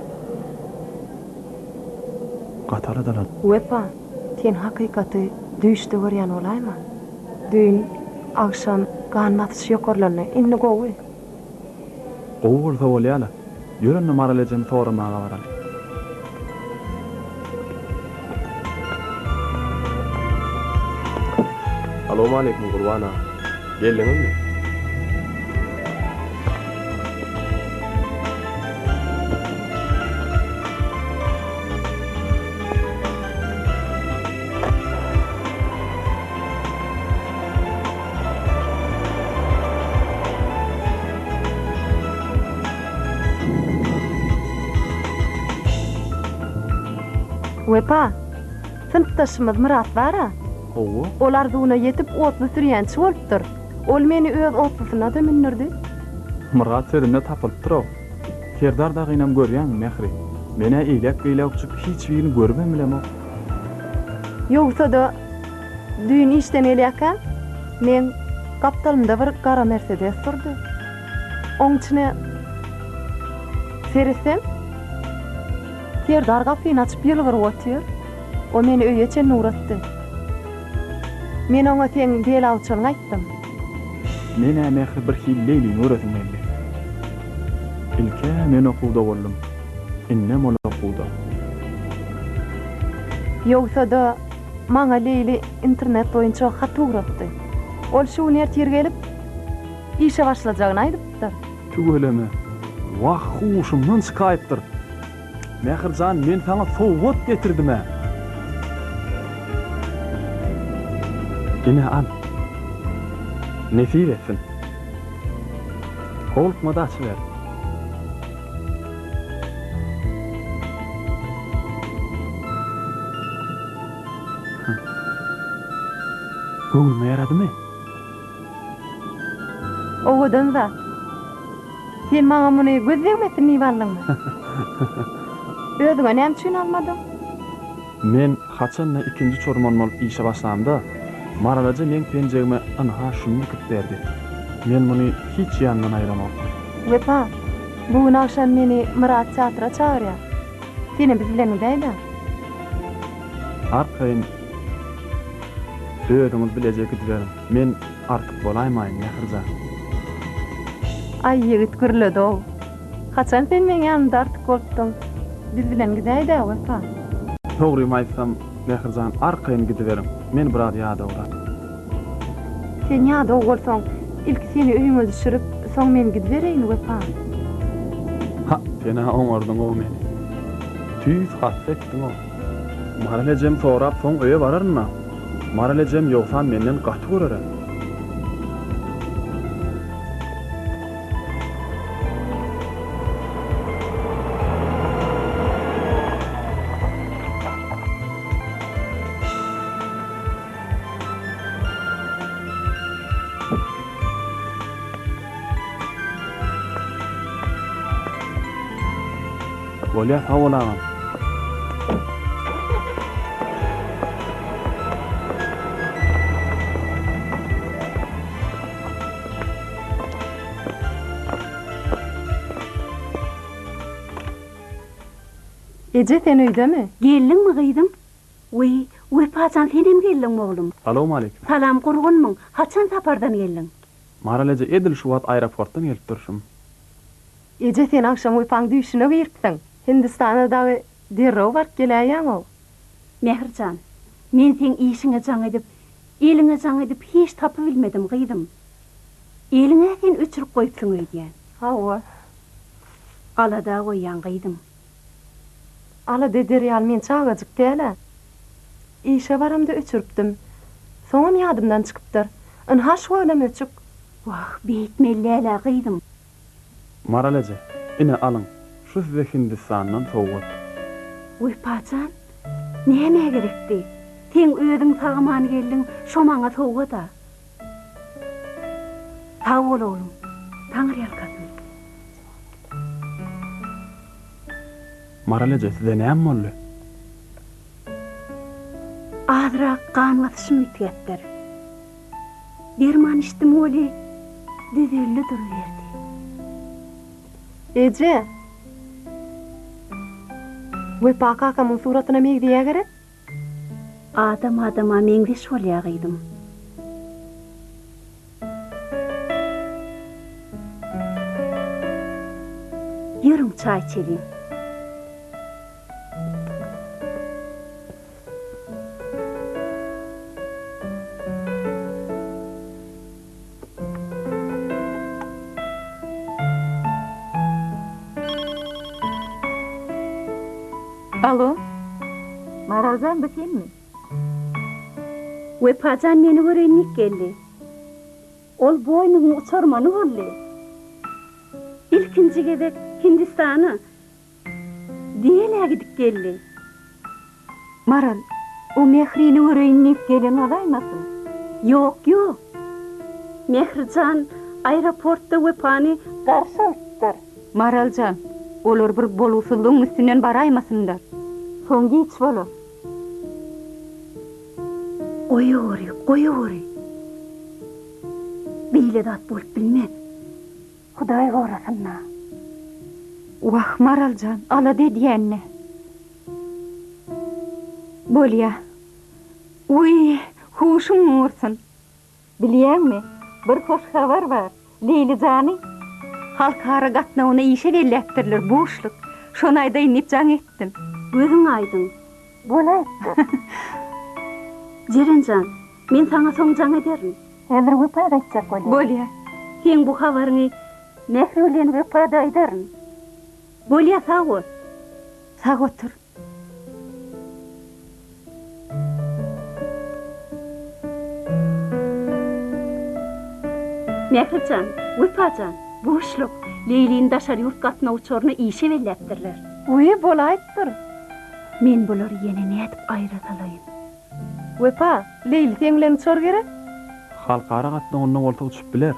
Gataradalar. Wepa, sen hakykatdy düşde görýän olaýma? Dün akşam ganmatyş ýokarlaryny inni gowy. Gowurda bolýala. Ýörenle maralajam soramaga baraly. Assalamu alaikum Gurwana. Geldiňizmi? Wepa, sınıftaşymyz Murat bara. Owo. Olar duna yetip otlu sürýänçi bolupdyr. Ol meni öz otlusyna da mindirdi. Murat serinde tapylypdyr o. Serdar da gynam görýän Mehri. Mene eýlek uçup hiç birini görmem bilem o. Ýogsa da düýün işden elýäken men kaptalymda bir gara Mercedes durdy. Oň içine seresem Serdar gapyny açyp ýylgyryp otýar. O meni öýe çen uğratdy. Men oňa sen dela uçuryny aýtdym. Mene Mehri bir hilleli uğratyň belli. İlke men okuwda boldum. Innem ol okuwda. Ýogsa da maňa Leyli internet boýunça hat uğratdy. Ol şu nertir gelip işe başlajagyny aýdypdyr. Tügeleme. Wah huşumdan çykaýypdyr. Mehrijan, men sana sowgat getirdim ha. Ine al. Nefir etsin. Kolkma da açıver. Göňülme ýaradymy? Owadan da. Sen maňa muny gözlemedin ýalanlyňmy? Özüňe näme üçin almadyň? Men haçanla ikinji çorman bolup işe başlamda, maralaja men penjegime anha şunu dikip berdi. Men muny hiç ýandan aýramadım. Wepa, bugün akşam meni Murat teatra çağırýar. Seni bizlen näde? Arkaýyn özüňiz bilejek dilerim. Men artyk bolaýmaýyn Mehrijan. Ay ýigit gürledi o. Haçan sen meni ýanymda artyk bolupdyň? Biz bilen gidäýdi wepa. Togry aýtsam Mehrijan arkaýyn gidiverim. Men bir ad ýada urat. Sen ýada bolsaň, ilk seni öýüňe düşürüp, soň men gidibereýin wepa. Ha, fena oňardyň o meni. Tüýs hasretdiň o. Maralajem sorap soň öýe bararna. Maralajem ýoksa menden gaty görer. Bolýar hawalaňam. Ece sen öýdemi? Geldiňmi gyýdym? Wey, wepajan senem geldiňmi oglum? Assalamu alaikum. Salam gurgunmyň. Haçan sapardan geldiň? Maralaja edil şu wagt aeroportdan gelip durşum. Ece sen akşam wepaň düşüne giripdiň. Hindistana da derrew barıp gelýän o. Mehrijan, men sen işiňe jaň edip, eliňe jaň edip hiç tapy bilmedim gyýdym. Eliňe sen öçürüp goýupsyň öýdýän. Hawa. Alada goýan gyýdym. Ala dederýal men çağajyk däle. İşe baramda öçürpdim. Soňam ýadymdan çykypdyr. Haş goýdum öçük. Wah, beýtmelläle gyýdym. Maralaje, ine alyň. Şu size Hindistandan sowgat. Uy paçan, näme gerekdi? Sen öýüň tagamany geldiň, şo maňa sowgada. Sag bol oğlum, taňyr ýalkasyn. Maralaje, size näme boldy? Azrak kan batışym ýetdir. Derman içdim oli, düzelli duruverdi. Ece. Wepa kakamın suratyna megdiýä gerek? Adama meňde şolýa gyýdym. Ýürüň çay içelim. Alo. Maraljan bu senmi? Wepajan meni görenlik geldi. Ol boynuny uçarmany boldy. İlkinji gezek Hindistana. Diýele gidip geldi. Maral, o mehrini görenlik gelen adaymasın? Yok. Mehrjan aeroportda Wepani garşypdyr. Maraljan, olar bir bolusullygyň üstünden baraymasynlar. Soňgy iç bolar. Goýury. Beýle dat bolup bilmem. Hudaý gorasynna. Wah Maraljan, ala dediýänne. Bolýa. Uy, huşum ursun. Bilýärmi? Bir hoş habar bar. Leylijany halkara gatnawyna işe belläpdirler, boşluk. Şonu aýdaýyn dip jaň etdim. Özüň aýdyn. Bolaydy. Jerenjan, men saňa soň jaň ederim. Häzir Wepada aýtjak bolýar. Bolýar. Sen bu habaryny Mehri bilen Wepada aýdaryn. Bolýar, sag ol. Sag otur. Mehrijan, Wepajan, boşluk. Leyliň daşary ýurt gatna uçaryna işe belläpdirler. Uy, bolaydyr. Men bolary ýene nädip aýratalayyn. Wepa, Leyli sen bilen uçar gerek? Halkara gatnawyna bolsa uçup biler.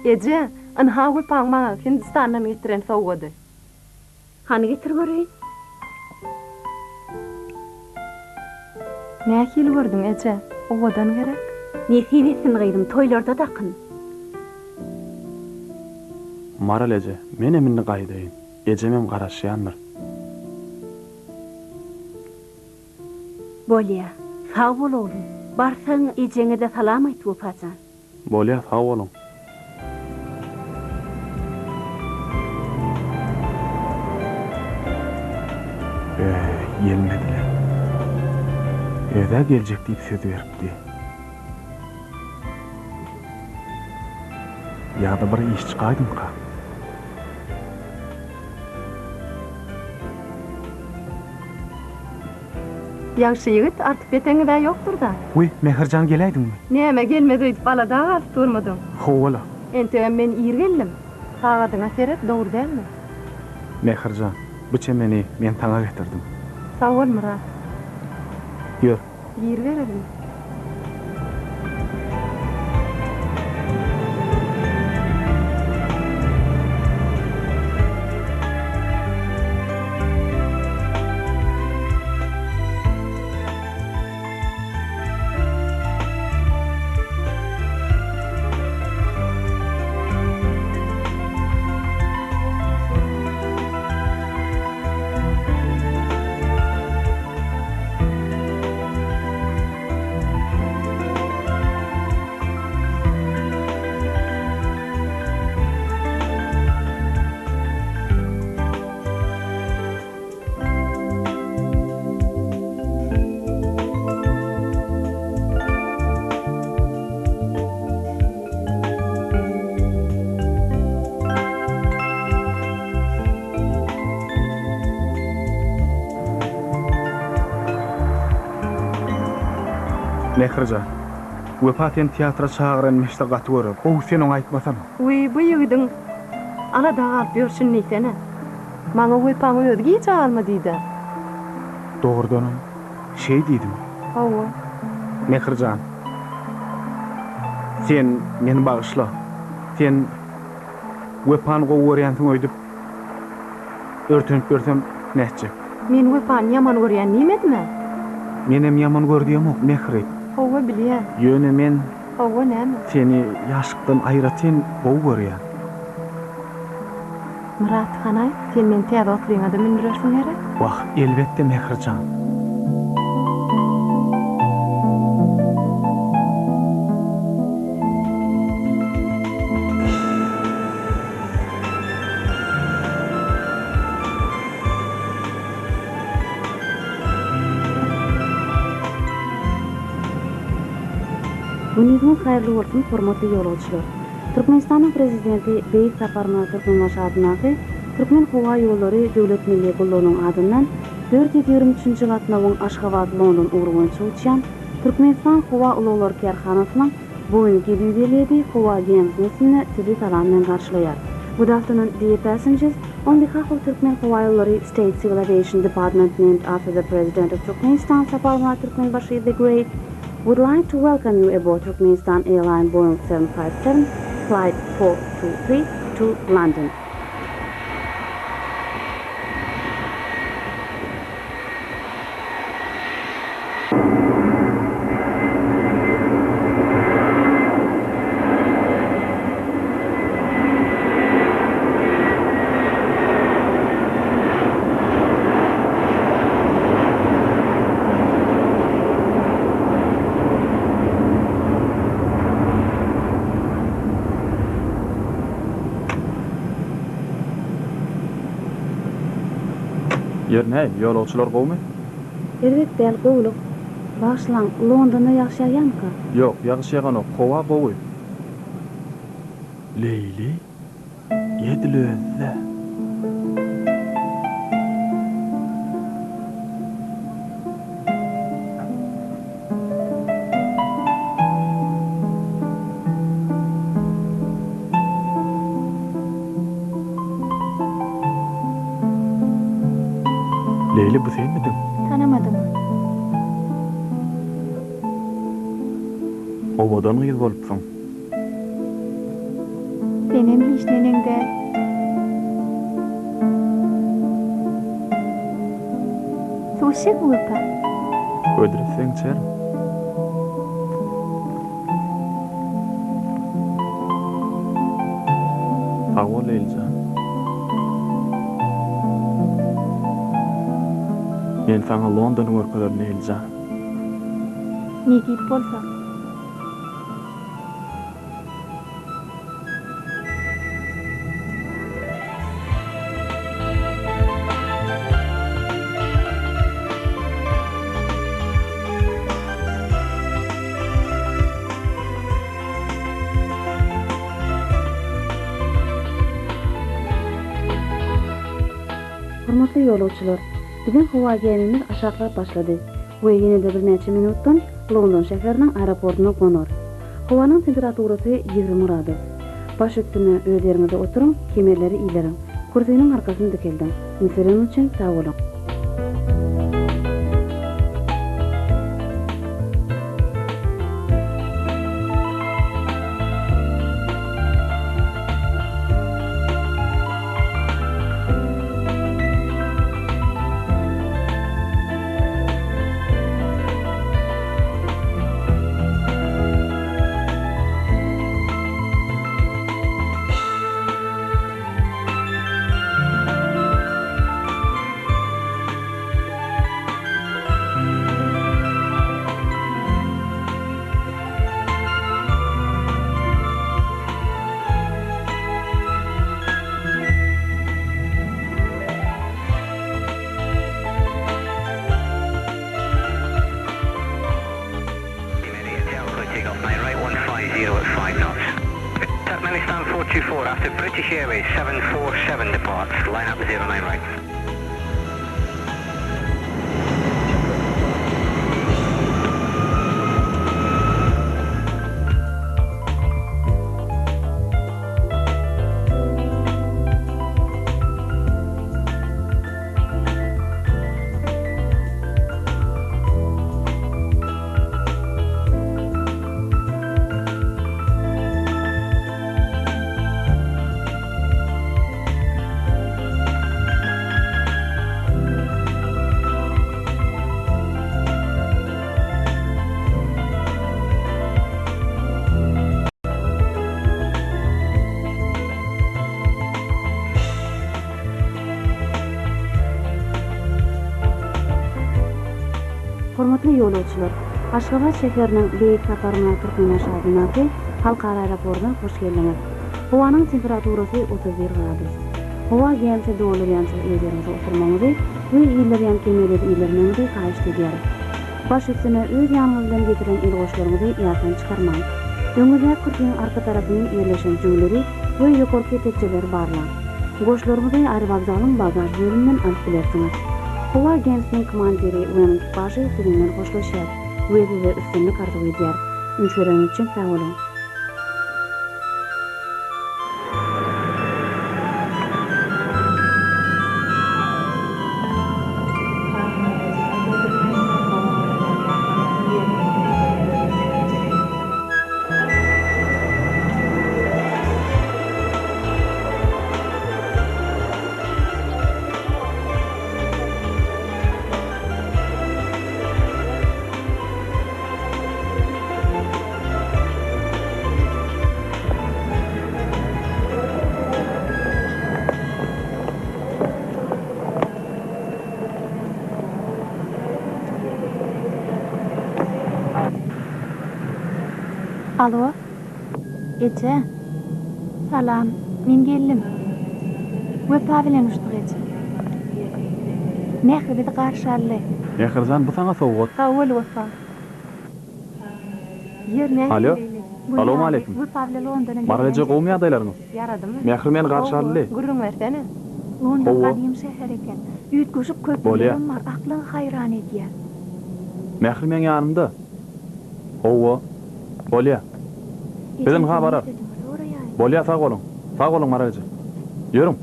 Ece, ha Wepa maňa Hindistandan getiren sowgady. Hany getir göreyim. Nähili gördüň Ece? Owadan gerek? Nesibesin gyýdym, toýlarda dakyn. Maralaje, men eminni gaýdaýyn. Ejemem garaşýandyr. Bolýa, sag bol oğlum. Barsaň ejeňe de salam aýt Wepajan. Bolýa, sag boluň. Gelmediler. Eda gelecek deyip söz veripdi. Ya da bir iş çıkaydın ka. Ýaşy ýigit artyp beteňi de ýokdur da. Uy, Meherjan geleýdiňmi? Näme gelmedi diýip balada galyp durmadym. Howala. Ente men ýer geldim. Sagadyňa seret dogry dälmi? Meherjan, bu çemeni men taňa getirdim. Sag bol Murat. Ýör. Ýer berelim. Mehrijan, wepaten teatra çağıran meşte gatı görüp, o sen onu aytmasan. Uy, bu ýigidin ana da galyp ýörşün neýsene. Maňa wepaň ödügi çağırma diýdi. Doğrudan şey diýdim. Hawa. Mehrijan, sen meni bağışla. Sen wepan goýarýansyň öýdüp örtünüp görsem näçe? Men wepan ýaman görýän nimetme? Menem ýaman gördüýem ok, Mehri. Hawa bilýär. Ýöne men Hawa näme? seni ýaşykdan aýratyn gowy görýän. Murat Hanay, sen men täze oturýan adam indirersiň ýere? Wah, elbetde Mehrijan. Günüňiz haýyrly bolsun, hormatly ýolagçylar. Türkmenistanyň prezidenti Beýik Saparma Türkmenbaşadynaky Türkmen Howa ýollary döwlet milli gullanyň adyndan 423-nji gatnawyň Aşgabat London ugrunça uçýan Türkmenistan Howa ulaglar karhanasynyň Boeing 757 Howa gemesini tili salamdan garşylaýar. Good afternoon, dear passengers. On behalf of Turkmen Howa Yolları State Civil Aviation Department named after the President of Turkmenistan, Saparma Türkmenbaşy the Great, would like to welcome you aboard Turkmenistan Airline Boeing 757 Flight 423 to London. Ýerne ýolagçylar gowmy? Elbetde el gowluk. Başlaň Londonda ýaşaýanka? Ýok, ýaşaýan ok, Howa gowy. Leyli, ýedilözde. Leyli, bu sen midiň? Tanamadym. Obadan gyz bolupsyň. Benim hiç nenengde. Suşek wapa. Ödürseň çer. Hawa Leylja. Men sana London görkezlerini Leylja. Ne diýip bolsa. Hormatly ýolagçylar, bizim howa gemimiz aşaklap başlady. Bu ýene-de bir neçe minutdan London şäheriniň aeroportuna gonar. Howanyň temperaturasy 20 grady. Baş üstüne öz ýeriňizde oturuň, kemerleri iýlerin. Kursynyň arkasyna dikildiň. Miserin üçin sag bolun. Turkmenistan 424 after British Airways 747 departs, line up 09 right. Hormatly ýolagçylar, Aşgabat şäheriniň beýik taparına turkmenlaşýandaky halkara aeroportuna hoş geldiňiz. Howanyň temperaturasy 31 gradus. Howa gelse dolarýança ýerinize oturmaňyzy we ýyllarýan kemeler ýyllarynňy gaýşy edýär. Baş üstüne öz ýanyňyzdan getiren ilgoşlaryňyzy ýasan çykarmaň. Döňüňe kurtyň arka tarapynyň ýerleşen jüýleri we ýokarky tekçeler barlar. Goşlaryňyzy aerovokzalyň bagaj bölümünden alyp bilersiňiz. Howa gemisiň komandiri we ekipajy sizinle hoşlaşýar. We üstünlük arzu edýär. Ünçüreňiz üçin sag bolun. Alo. Ece. Salam. Men geldim. Wepa bilen uçtuk Ece. Mehri bizi qarşarly. Mehirzan bu sana sowgat. Sawol wepa. Yer Alo. Assalamu alaykum. Wepa bilen Londona. Maralaja gowmy adaýlaryňyz. Yaradymmy? Mehri men qarşarly. Gurrun versene. London gadyym şäher eken. Üýt goşup köplerim bar. Aklyň hayran edýär. Mehri men ýanymda. Howa. Bolya. Bizim habarar. Bolya sağ olun. Sağ olun Maralaja. Yürüm.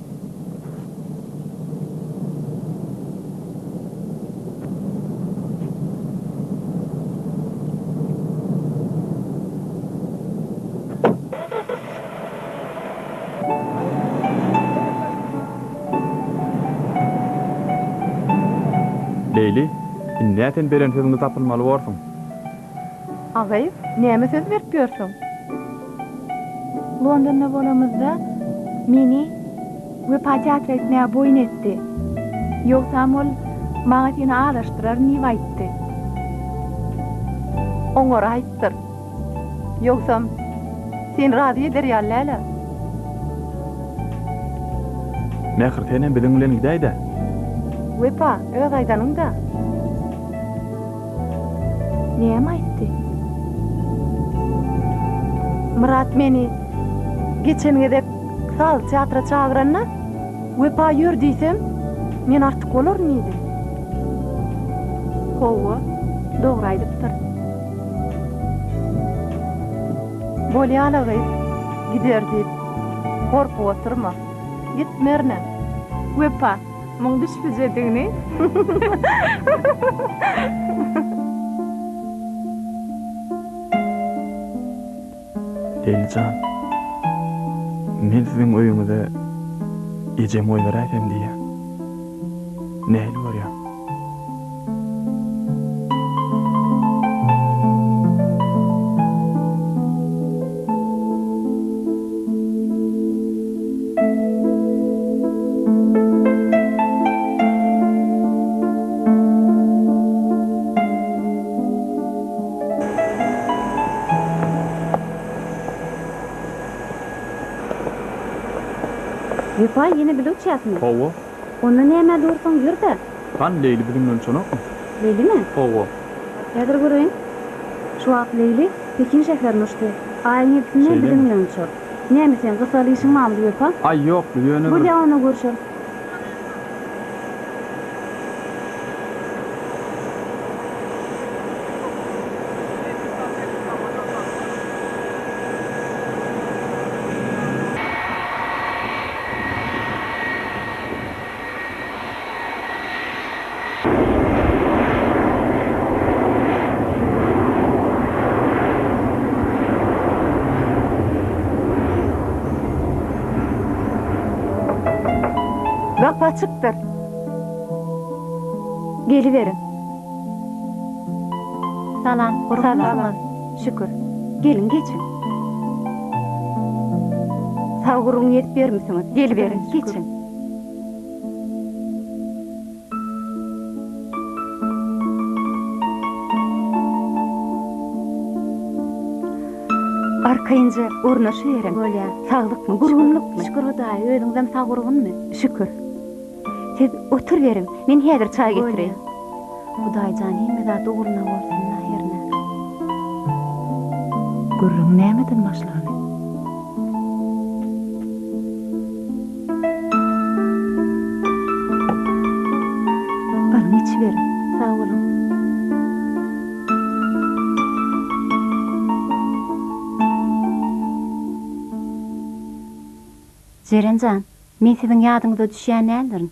Leyli, näten beren sözüňi tapylmaly bolsun. Agay, näme söz berip ýörsiň? Londonda bolamyzda meni Wepa teatrysine boýun etdi. Ýogsam ol maňa seni alaşdyrar niwe aýtdy. Oňora aýtdyr. Ýogsam sen razy ederýärler. Mehri senen bilen bilen gidäýdi. Wepa, öz aýdanyňda. Näme aýtdy? Murat meni geçengedek sal teatra çağıranna Wepa ýör diýsem men artyk bolar mıydy? Howa, dogry aýdypdyr. Bolýaly gider diýip gorkup oturma. Gitmerne. Wepa, muň düşüjediňi. Elcan, men sizin öýüňize ejem oý beräýem diýe. Näli barýar? Wepa ýene bir uçýasmy? Howa. Onda näme dursaň ýürde? Kan Leyli bilen çonokmy? Leylimi? Howa. Ýadyr görýin. Şu wagt Leyli Pekin şäherine uçdy. Aýnypsyny bilen uçur. Näme sen gysalyşyň mamdy Wepa? Ay ýok, ýöne. Bu ýany görşür. Kapı açıktır. Geliverin. Salam, salam. Şükür. Gelin geçin. Sağgurun yetip vermişsiniz. Geliverin, geçin. Arkayınca ornaşıyorum. Bolya. Sağlık mı, gururluk mu? Şükür Hudaý, özüňden sag urgunmy? Şükür. Siz otur verin, men häzir çay getireyim. Hudaýjan hemme zat uğruna bolsun näherine. Gurrun nämeden başlany? Alın içi verin. Sağ olun. Jerenjan, men siziň ýadyňyza düşýän nälerin?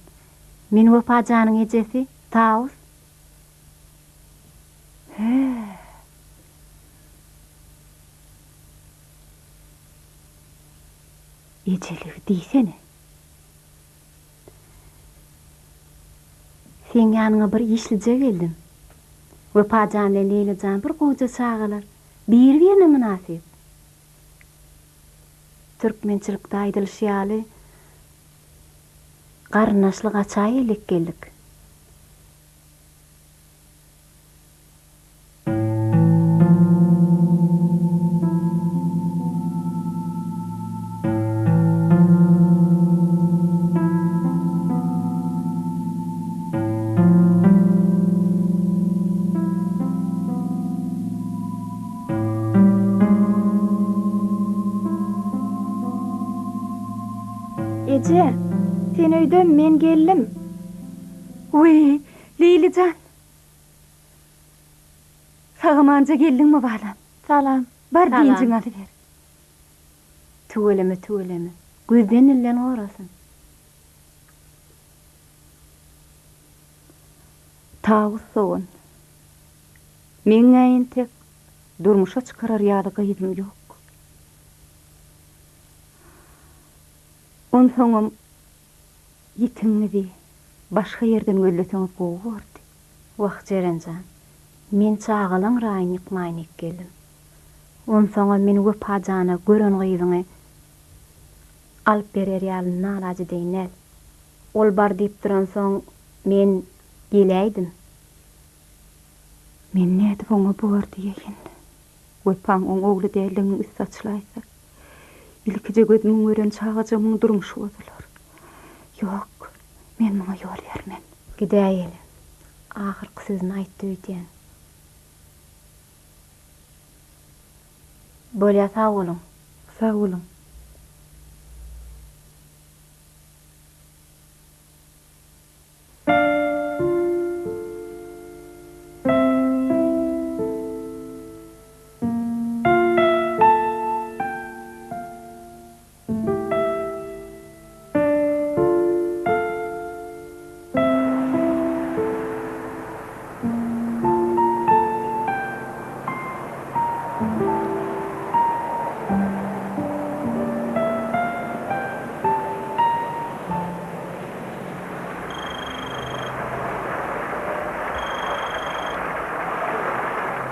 Men Wapajanyň ejesi Taus. Ejeli diýsene. Sen ýanyňa bir işlice geldim. Wapajan bilen Leylajan bir goja çağalar. Bir-birine münasip. Türkmençilikde aýdylşýaly garnaşlyga çay elek geldik. Ece, sen öýden men geldim. Uy, Leylijan. Sagamanca geldinmi balam? Salam. Bar Salam. diýinciň aly ber. Tüweleme. Gözden illen orasyn. Taus soğun. Men aýyn tek durmuşa çıkarar ýaly gyýdym ýok. On soňam ýitiňdi. Başga ýerden gölleseňiz gowy bordy. Wagt Jerenjan. Men çağalan raýyn ýykmaýyk geldim. On soňa men Wapajana gören gyýdyňy alyp berer ýaly nalagy deýnel. Ol bar diýip duran soň men geläýdim. Men näde oňa bordy ýeýin. Wepaň oň ogly däliň üst saçlaýsa. İlkije gözümün gören çağajamyň durmuşy bozalar. Yok, men muňa ýol bermem. Gidäýeli. Ahyrky sözüni aýtdy öýdýän. Bolya sağ olun. Sağ olun.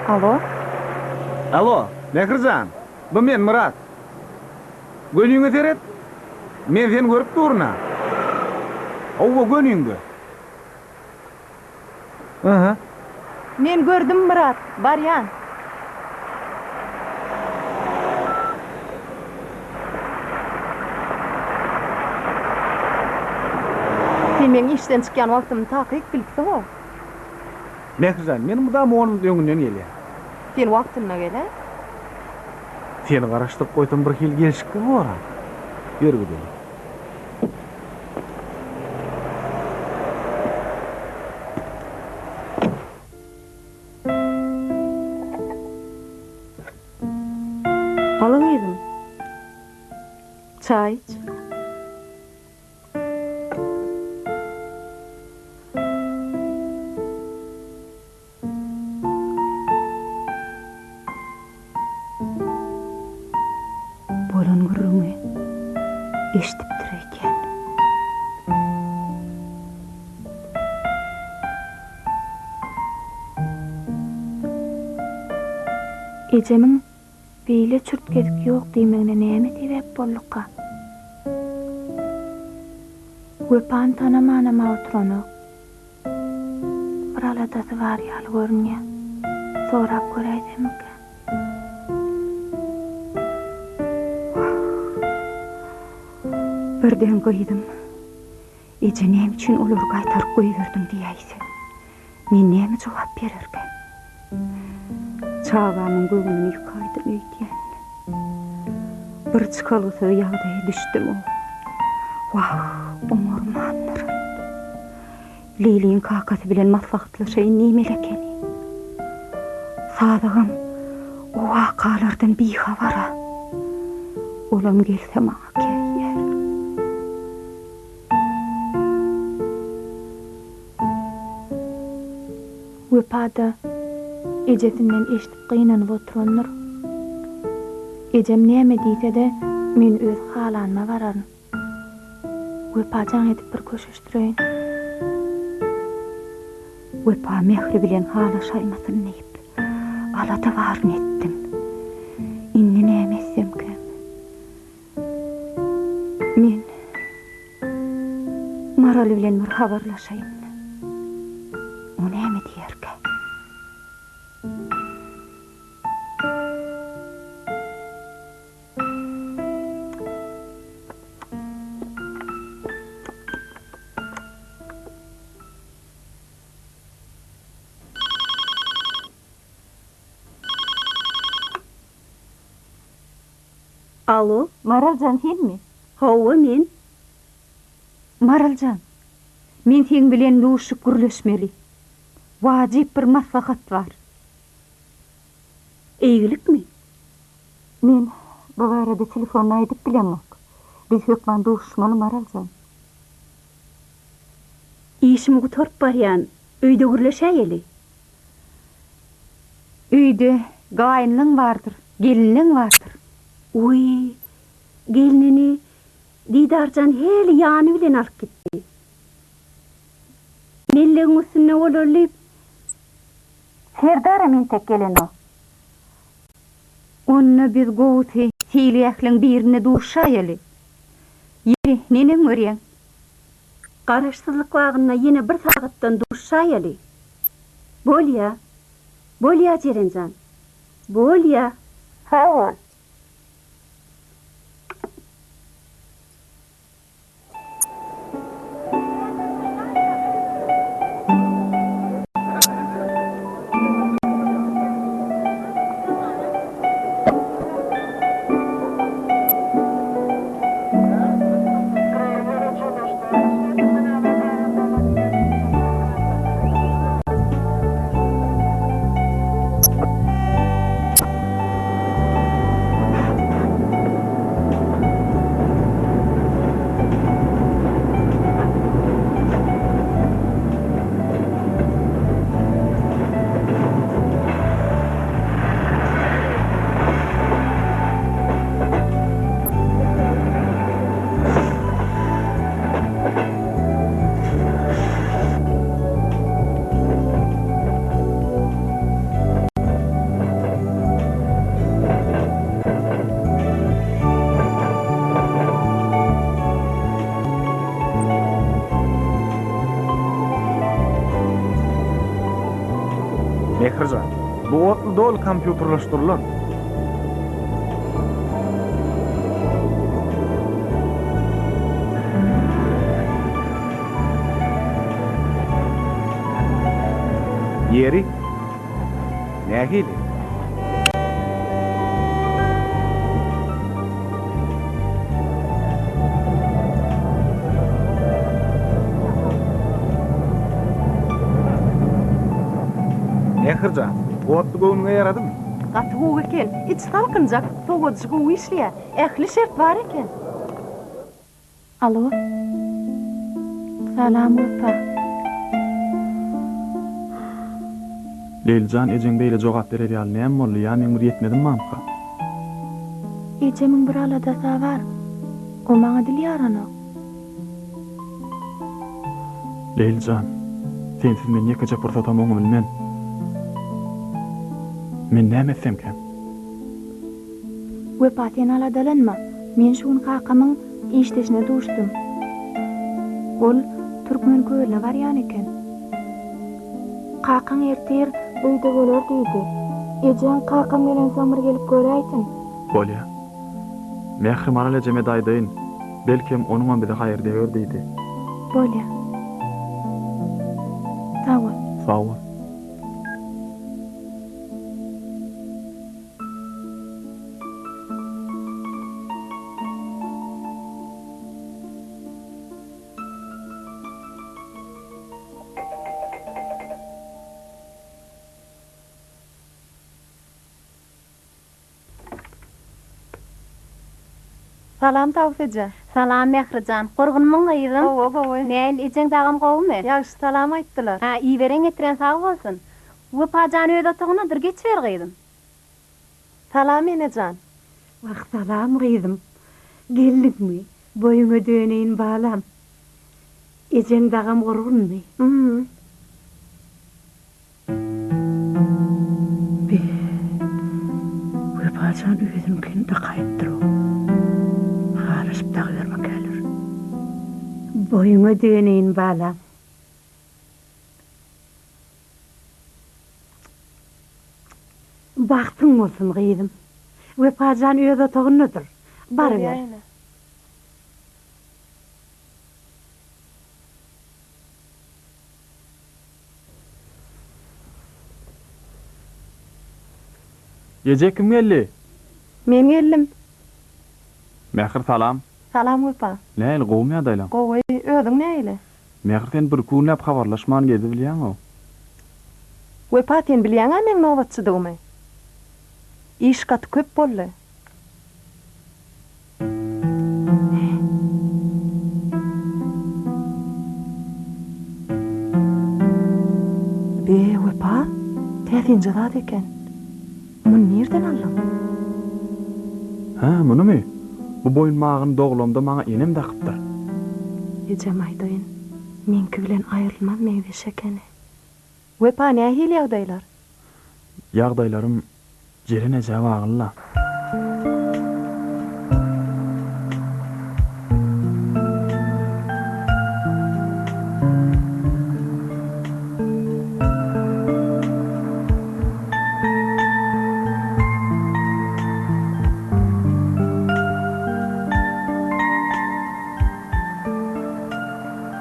Alo? Alo, Mehrijan. Bu men Murat. Gönüňe teret. Men seni görüp durna. Owa gönüňde. Aha. Men gördüm Murat, baryan. Sen meni işten çıkýan wagtymy takyp bilipsiň. Mehrijan, men mudam onun öňünden gelýär. Sen wagtyna gele? Seni garaşdyryp goýdum bir hil gelişikdi bora. Ýörgüdüm. Alıgydım. Çay iç. Bolan gurrumy eşitipdir eken. Ejemiň beýle çürtgedik ýok diýmeňne näme sebäp bollukka? Wepan tanamanama oturanyk. Bir aladasy bar ýaly görünýär. Sorap göräýsemmikä? Birden kıydım. Ece nem için olur qaytarıp koyuverdin diyeyse. Men nemi cevap bererken? Çağamın göğünü yıkaydım öýtýän. Bir çıkalısı ýagdaýa düşdüm o. Wah, umurmanlar. Leyliň kakasy bilen maslahatlaşaýyn nemelekeni. Sadygym o wakalardan bihabara. Olam gelse maňa keýýär. Wepada ejesinden eşitip gynanyp oturanlar. Ejem näme diýse-de men öz halanma bararyn. Wepajaň edip bir köşeşdirýin. Wepa mehri bilen halaşaýmasyn näip alada baryn etdim. Inni näme etsemkem? Men Maraly bilen bir habarlaşaýyn. O näme diýerkä? Alo, Maraljan senmi? Hawa men. Maraljan, men sen bilen luşup gürleşmeli. Wajip bir maslahat var. Eýilikmi? Men bu barada telefon aýdyp bilenok. Biz hökman duşmaly Maraljan. İşimi gutarıp barýan, öýde gürleşäýeli. Öýde gaýnyň bardyr, geliniň bardyr. Oy, gelinini Didarjan heli ýany bilen alyp gitdi. Melleň üstüne olarlyp Serdara men tek geleno. Onna biz gowty silýäkliň birine duşaýaly. Ýeri nenem görýän? Garaşsyzlyk wagyna ýene bir sagatdan duşaýaly. Bolýa. Bolýa Jerenjan. Bolýa. Ha. Mehrijan, bu otlu dol kompýuterlaşdyrylan. Yeri? Nähili? Mehrijan, bu otlu göwnüňe ýaradymy? Gatygy eken, iç halkynjak, soňgoçy gowy işleýär. Ähli şert bar eken. Alo. Salam Wepa. Leyljan ejeň beýle jogap berer ýaly näme boldy? Ýani bir ýetmedim mamka. Ecemin bir alada var. O maňa dil ýarany. Leyljan, sensiz men ýekeje pursatamy bilmem. Men näme etsemkem? Wepa sen aladalanma. Men şuň kakamyň işdeşine duşdum. Ol türkmen köýle barýan eken. Kakaň ertir öýde bolar diýdi. Ejen kakam bilen samyr gelip göräýsin. Bolýa. Mehri Maraly jeme daýdyn. Belkem onuňa bize haýyr diýer diýdi. Bolýa. Sağ ol. Sağ ol. Salam Tawfice. Salam Mehrijan. Gorgunmyň gaýdym. Owa. Näil ejeň dagam gowmy? Ýaşy salam aýtdylar. Ha, iýberiň getiren sag bolsun. Wepajan öýde otagyna bir geç bergýdym. Salam enejan. Waq salam gaýdym. Geldikmi? Boýuňa döneýin balam. Ejeň dagam gorgunmy? Wepajan öýdüm kinde gaýtdyr. Harışıp dağlarma gelir. Boyuna döneyin balam. Baktın olsun gıydım. Wepajan öýde otagynydyr. Barıver. Ýeje kim geldi? Men geldim. Mähir salam. Salam wepa. Näil gowmy adaýlam? Gowy ödüň näile? Mähir sen bir kunlap habarlaşman gezi bilýän-o. Wepa sen bilýäň men nowatçydygymy? İş gat köp boldy. Wepa, täzin zat eken. Muny nerden aldın? Ha, munumy? Bu boyunmagyny doglamda maňa enem dakypdyr. Ejem aýdyn. Menki bilen aýrylmaz meňe şekeni. Wepa nähili ýagdaýlar? Ýagdaýlarym jerine jawagynla.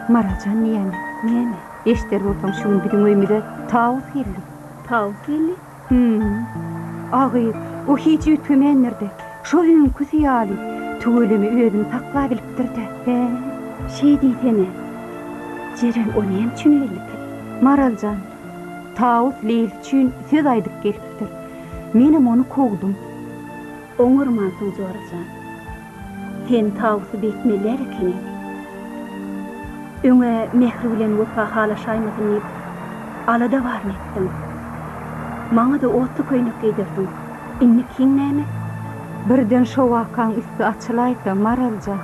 Marajan niýe? Eşder bolsam şuň biziň öýümizde tawus geldi. Tawus geldi? Agy, o hiç ütümenlerdi. Şo ünkü ýaly, tügelemi özüni takla bilipdirdi. Şey diýsene. Jeren o näme üçin geldi? Maraljan, tawus Leyl üçin söz aýdyp gelipdir. Menim onu kogdum. Oňurmansyň Jorajan. Sen tawusy bekmeler ekeni. Öňe mehri bilen wepa halaşaýmasyny alada barmy etdim. Maňa da otly köýnük giydirdiň. Inni kiň näme? Birden şo wakaň üstü açylaýdy Maraljan.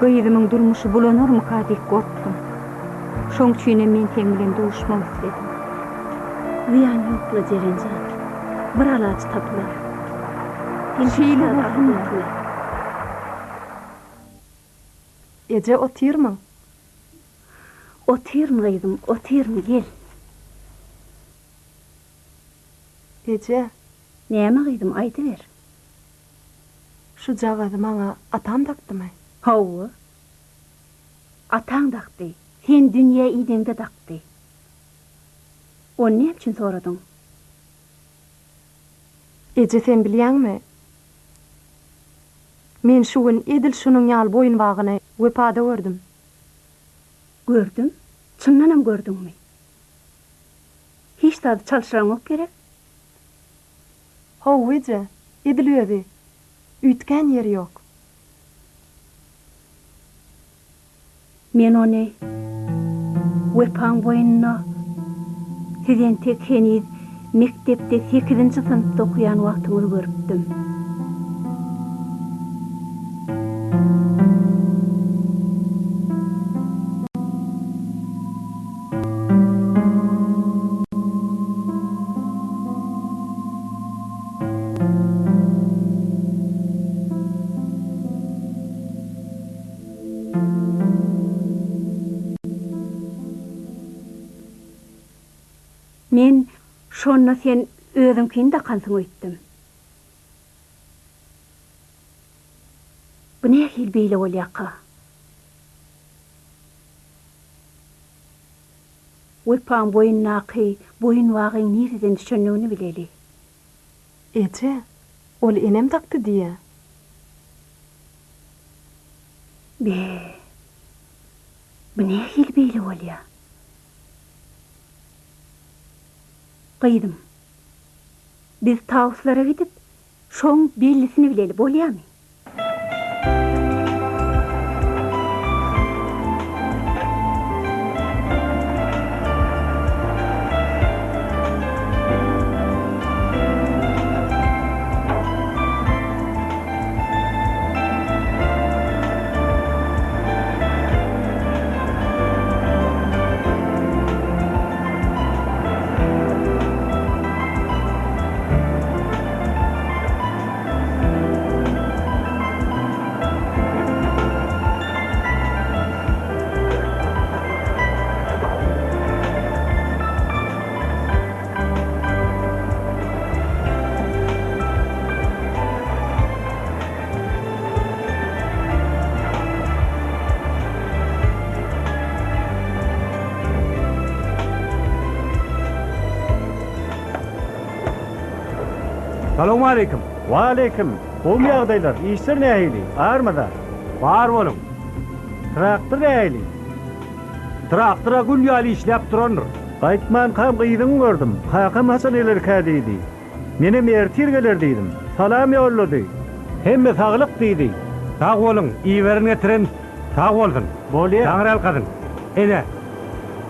Göýümiň durmuşy bulanarmy kadyk gorkdum. Şoň üçin men sen bilen duşmak istedim. Ziyan ýokla Jerenjan. Bir alaç tapylar. Şeýle bolsun. Eje otyrmy? Otyrmy gyzym, otyrmy gel. Eje, näme gyzym aýdyber. Şu jagazy maňa atam dakdymy? Hawa. Ataň dakdy. Sen dünýä iňde dakdy. O näme üçin soradyň? Eje sen bilýänmi? Men şu gün edil şunun ýaly boyunbagyny wepada gördüm. Gördüm? Çyndanam gördüňmi? Hiç da çalışraňok gerek. Hawa eje, edil öýdi. Ütken ýeri ýok. Men ony wepaň boyunna sizden tek heniz mektepde 8-nji sınıfda okuyan wagtyňyzy görüpdim. Men şonna sen özüňkini de kansyň öýtdim. Bu ne hil beýle bolýaka? Wepan boyunnaky, boyun wagyň nirden düşenligini bileli. Ece, ol enem taktı diye. Bu ne hil beýle bolýa? Gıydım. Biz tavuslara gidip şoň bellisini bileli bolýarmy? Salamu aleyküm. Wa aleyküm. Bol ýagdaýlar, işler nähili? Armada. Bar bolun. Traktor nähili? Traktora gün ýaly işläp durandyr. Gaýtman kam gyýdyň gördüm. Hakam Hasan eler kädidi. Mene mertir geler diýdim. Salam ýollady. Hemme saglyk diýdi. Sag bolun, iýberin getiren sag bolsun. Bolýar. Taňral kadyn. Ene.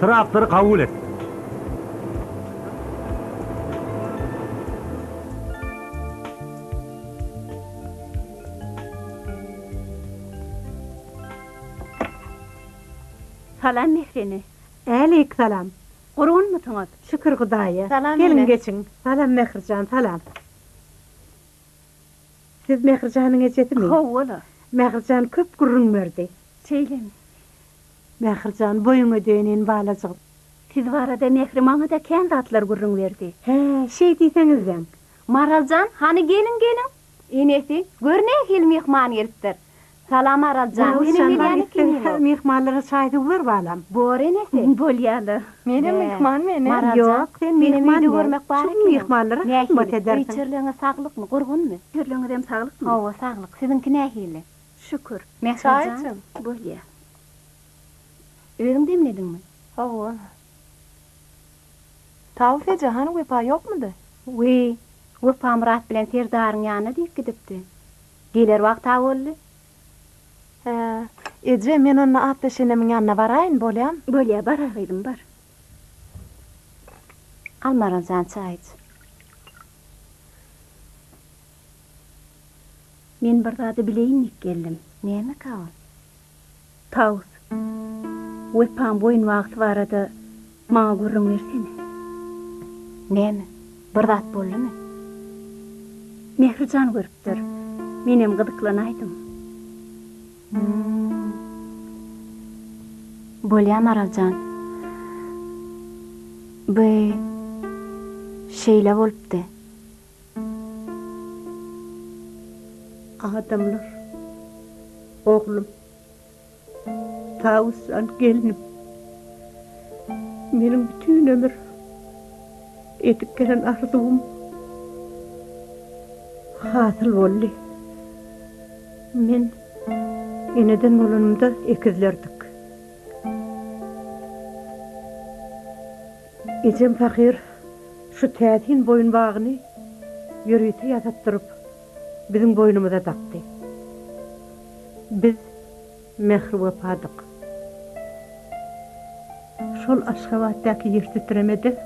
Traktory kabul et. Salam Mehreni. Aleyküm salam. Gurun musunuz? Şükür Hudaýa. Salam Gelin ene. geçin. Salam Mehrijan, salam. Siz Mehrijanyň ejetimi? Howala. Mehrijan köp gurrun berdi. Seýlem. Mehrijan boyun ödeýinin balajyk. Siz barada Mehri maňa da kän zatlar gurrun berdi. He, şey diýseňizden. Maraljan, hani gelin. Enesi, görne hil mehman gelipdir. Salam Maraljan. Mehmanlara çaýdy ber balam. Bor enesi. Bolýaly. Menem mehman meni. Ýok, sen mehman görmek bar eken. Mehmanlara hizmet edersin. Içirliğine sağlıkmı, gurgunmu? Türlüňe dem saglyk mı? Hawa sağlık. Sizinki nähili? Şükür. Mehrijan. Bolýar. Özüň demledingmi? Hawa. Tawuf eje hani wepa ýokmudy? We, wepa Murat bilen Serdaryň ýanyna diýip gidipdi. Geler wagta boldy. Ece, men onu atlaşenemiň ýanyna baraýyn bolýam. Bolýar, baraýdym bar. Al Maraljan çaý iç. Men bir zady bileýinlik geldim. Näme kal? Tawus. Wepan boyun wagty barada maňa gurrun bersene. Näme? Bir zat boldymy? Mehrijan görüpdir. Menem gydyklanaýdym. Bolýar Maraljan. Bu şeýle bolupdy. Adamlar, oğlum, Tawus'an gelinim. Menin bütün ömür etip gelen arzuum hasıl boldy. Men eneden bolanymda ekizlerdik. Ejem fakir şu täzin boyun bagyny ýürüýte ýatatdyryp biziň boynumyza takdy. Biz mehri wepadyk. Şol Aşgabatdaky ýer titremedi.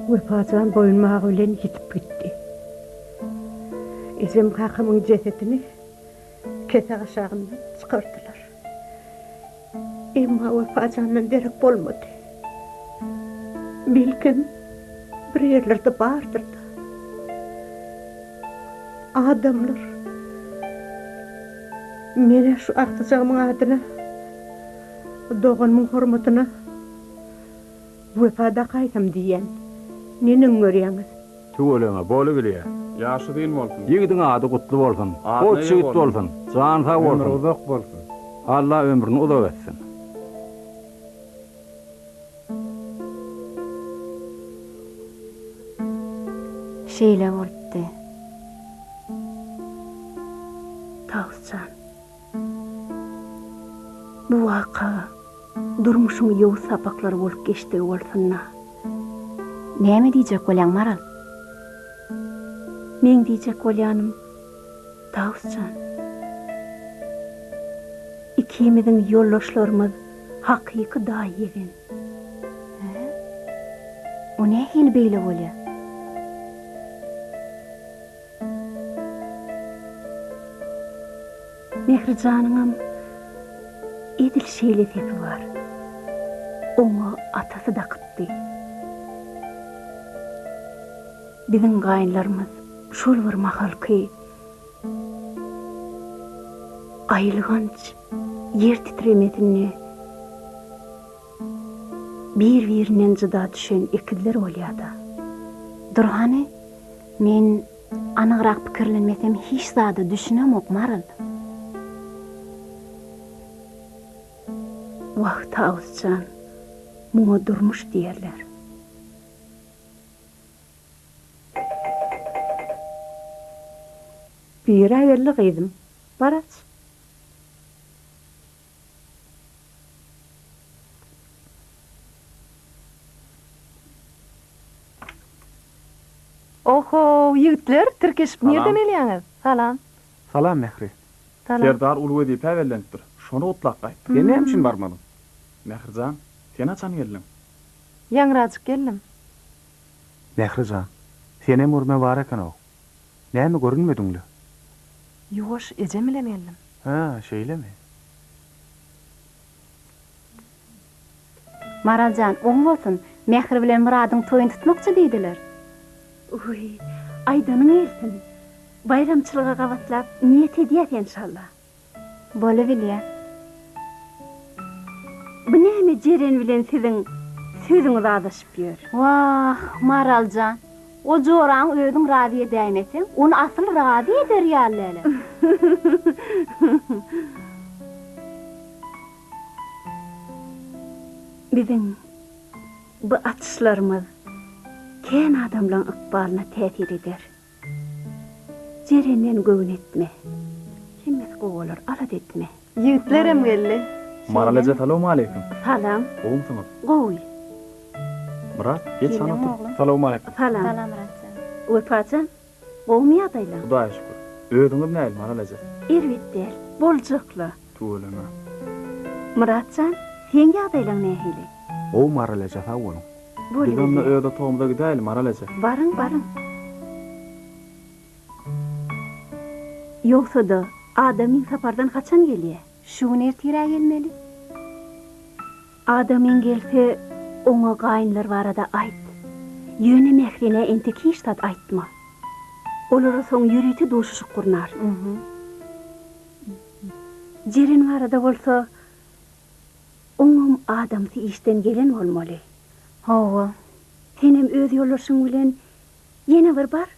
Wepajan boyunmagy bilen ýitip gitdi. Ejem kakymyň jesetini kese aşağından çıkarttılar. Emma wepajandan derek bolmady. Bilkim bir yerlerde bardırdı. Adamlar mene şu aktıcağımın adyna doğanmın hormatyna wepada gaýdym diýen. Neni görýäňiz? Tuğulana bolu bilýär. Ýaşy diýin bolsun. Ýigdiň ady gutly bolsun. Adyny Goç ýigit bolsun. bolsun. Jan sag bolsun. Ömrü uzak bolsun. Allah ömrüni uzak etsin. Şeýle bolupdy. Tawuscan. Bu waka durmuşyň ýow sapaklary bolup geçdi bolsunna. Näme diýjek bolýan Maral? Men diýjek bolýanym Tawuscan. İkimiziň ýollaşlarymyz hakyky daýygen. O nähili beýle bolýar? Mehrijanyňam edil şeýle sepi bar. Oňa atasy da gytdy. Biziň gaýynlarymyz şol bir mahalky aýylganç yer titremesini bir-birinden jyda düşen ikizler bolýardy. Durhany, men anygyrak pikirlenmesem hiç zady düşünemok Maral. Wah Tawuscan, muňa durmuş diýerler. Bir aýyrlyk edim. Baraç. Oho, ýigitler, tirkeşip nerden elýäňiz? Salam. Salam Mehri. Salam. Serdar ulwy diýip äwellenipdir. Şonu otlak gaýtdy. Sen näme üçin barmadym? Mehrijan, sen açan geldin. Ýangraçyk geldim. Mehrijan, sen hem urma bar eken o. Näme görünmediňli? Ýoş, ejem bilen geldim. Ha, şeýlemi? Maraljan, oň bolsun, Mehri bilen Muradyň toýun tutmakçy diýdiler. Uy, aýdanyň elsin. Bayramçylyga gawatlap niýet edýär inşallah. Bola bilýär. Bu näme jeren bilen siziň sözüňiz adaşyp ýör? Wah, Maraljan, o joraň öýüň radiýe däýmeseň, onu asyl radiýe eder ýalyly. Biziň bu atışlarymyz kän adamlaryň ykbalyna täsir eder. Jerenden göwün etme. Kimmes gowalar alat etme. Ýigitlerem geldi. Maralaja salamu aleykum. Salam. Oňsyňyz? Gowy. Murat, geç sana otur. Salamu aleykum. Salam. Salam Muratjan. Urpaçan, gowmy ýagdaýlar? Hudaýa şükür. Öýüňiz näil Maralaja? Erwitdir, boljakla. Tuğulana. Muratjan, sen ýagdaýlaň nähili? O Maralaja sag bolun. Biz onunla öýde toğumda gidäýil Maralaja. Barın. Yoksa da adamın sapardan kaçan gelýär? Şuň ertirä gelmeli. Adamın gelse oňa gaýynlar barada aýt. Ýöne Mehrine enteki iştat aýtma. Olara soň ýürüti doşuşyk gurnar. Jerin barada bolsa oňam adamsy işten gelen bolmaly. Hawa, Senem öz ýollaşyň bilen ýene bir bar.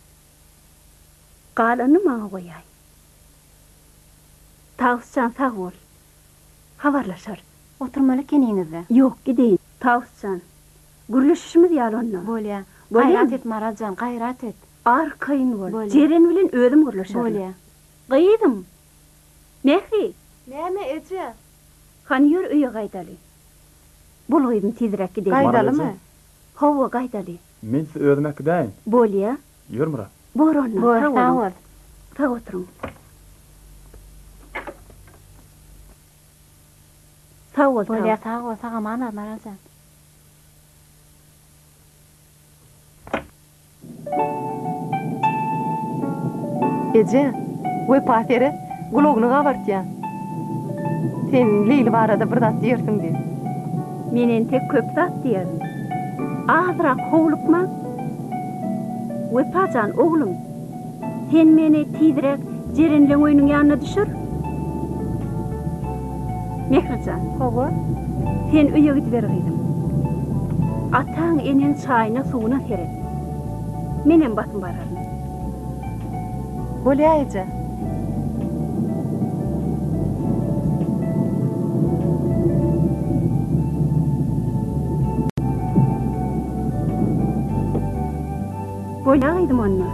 Galany maňa goýaý. Tawuscan sag bol. Habarlaşar. oturmaly keniňizde. Ýok, gideýin. Tawuscan. Gürleşişimiz ýalonly. Bolýa. Bolýa. Gaýrat et Maraljan, gaýrat et. Arkaýyn bol. Bolýa. Jeren bilen özüm gürleşer. Bolýa. Gyýdym. Mehri, Näme eje? han ýör öýe gaýdaly. Bolýdym tezrek gideýin. Gaýdalymy? Hawa gaýdaly. Men siz öýdüme gidäýin. Bolýa. Ýür Murat. Boronna. Sag bol. Sag oturuň. Sag bol. Bolýa, sag bol, sagamana Maraljan. Eje, we patere, gulagyny gabartýan. Sen Leyli barada bir zat diýersiň diýip. Menen tek köp zat diýerim. Azrak howlukma. Wepajan oglum. Sen meni tizrek jerenleň öýüniň ýanyna düşür. Mehrijan, Hawa, sen öýe gitbergýdym. Ataň enen çaýyna suwuna seret. Menen batym bararym. Bolýa-ýa. Bolýaýdym onda.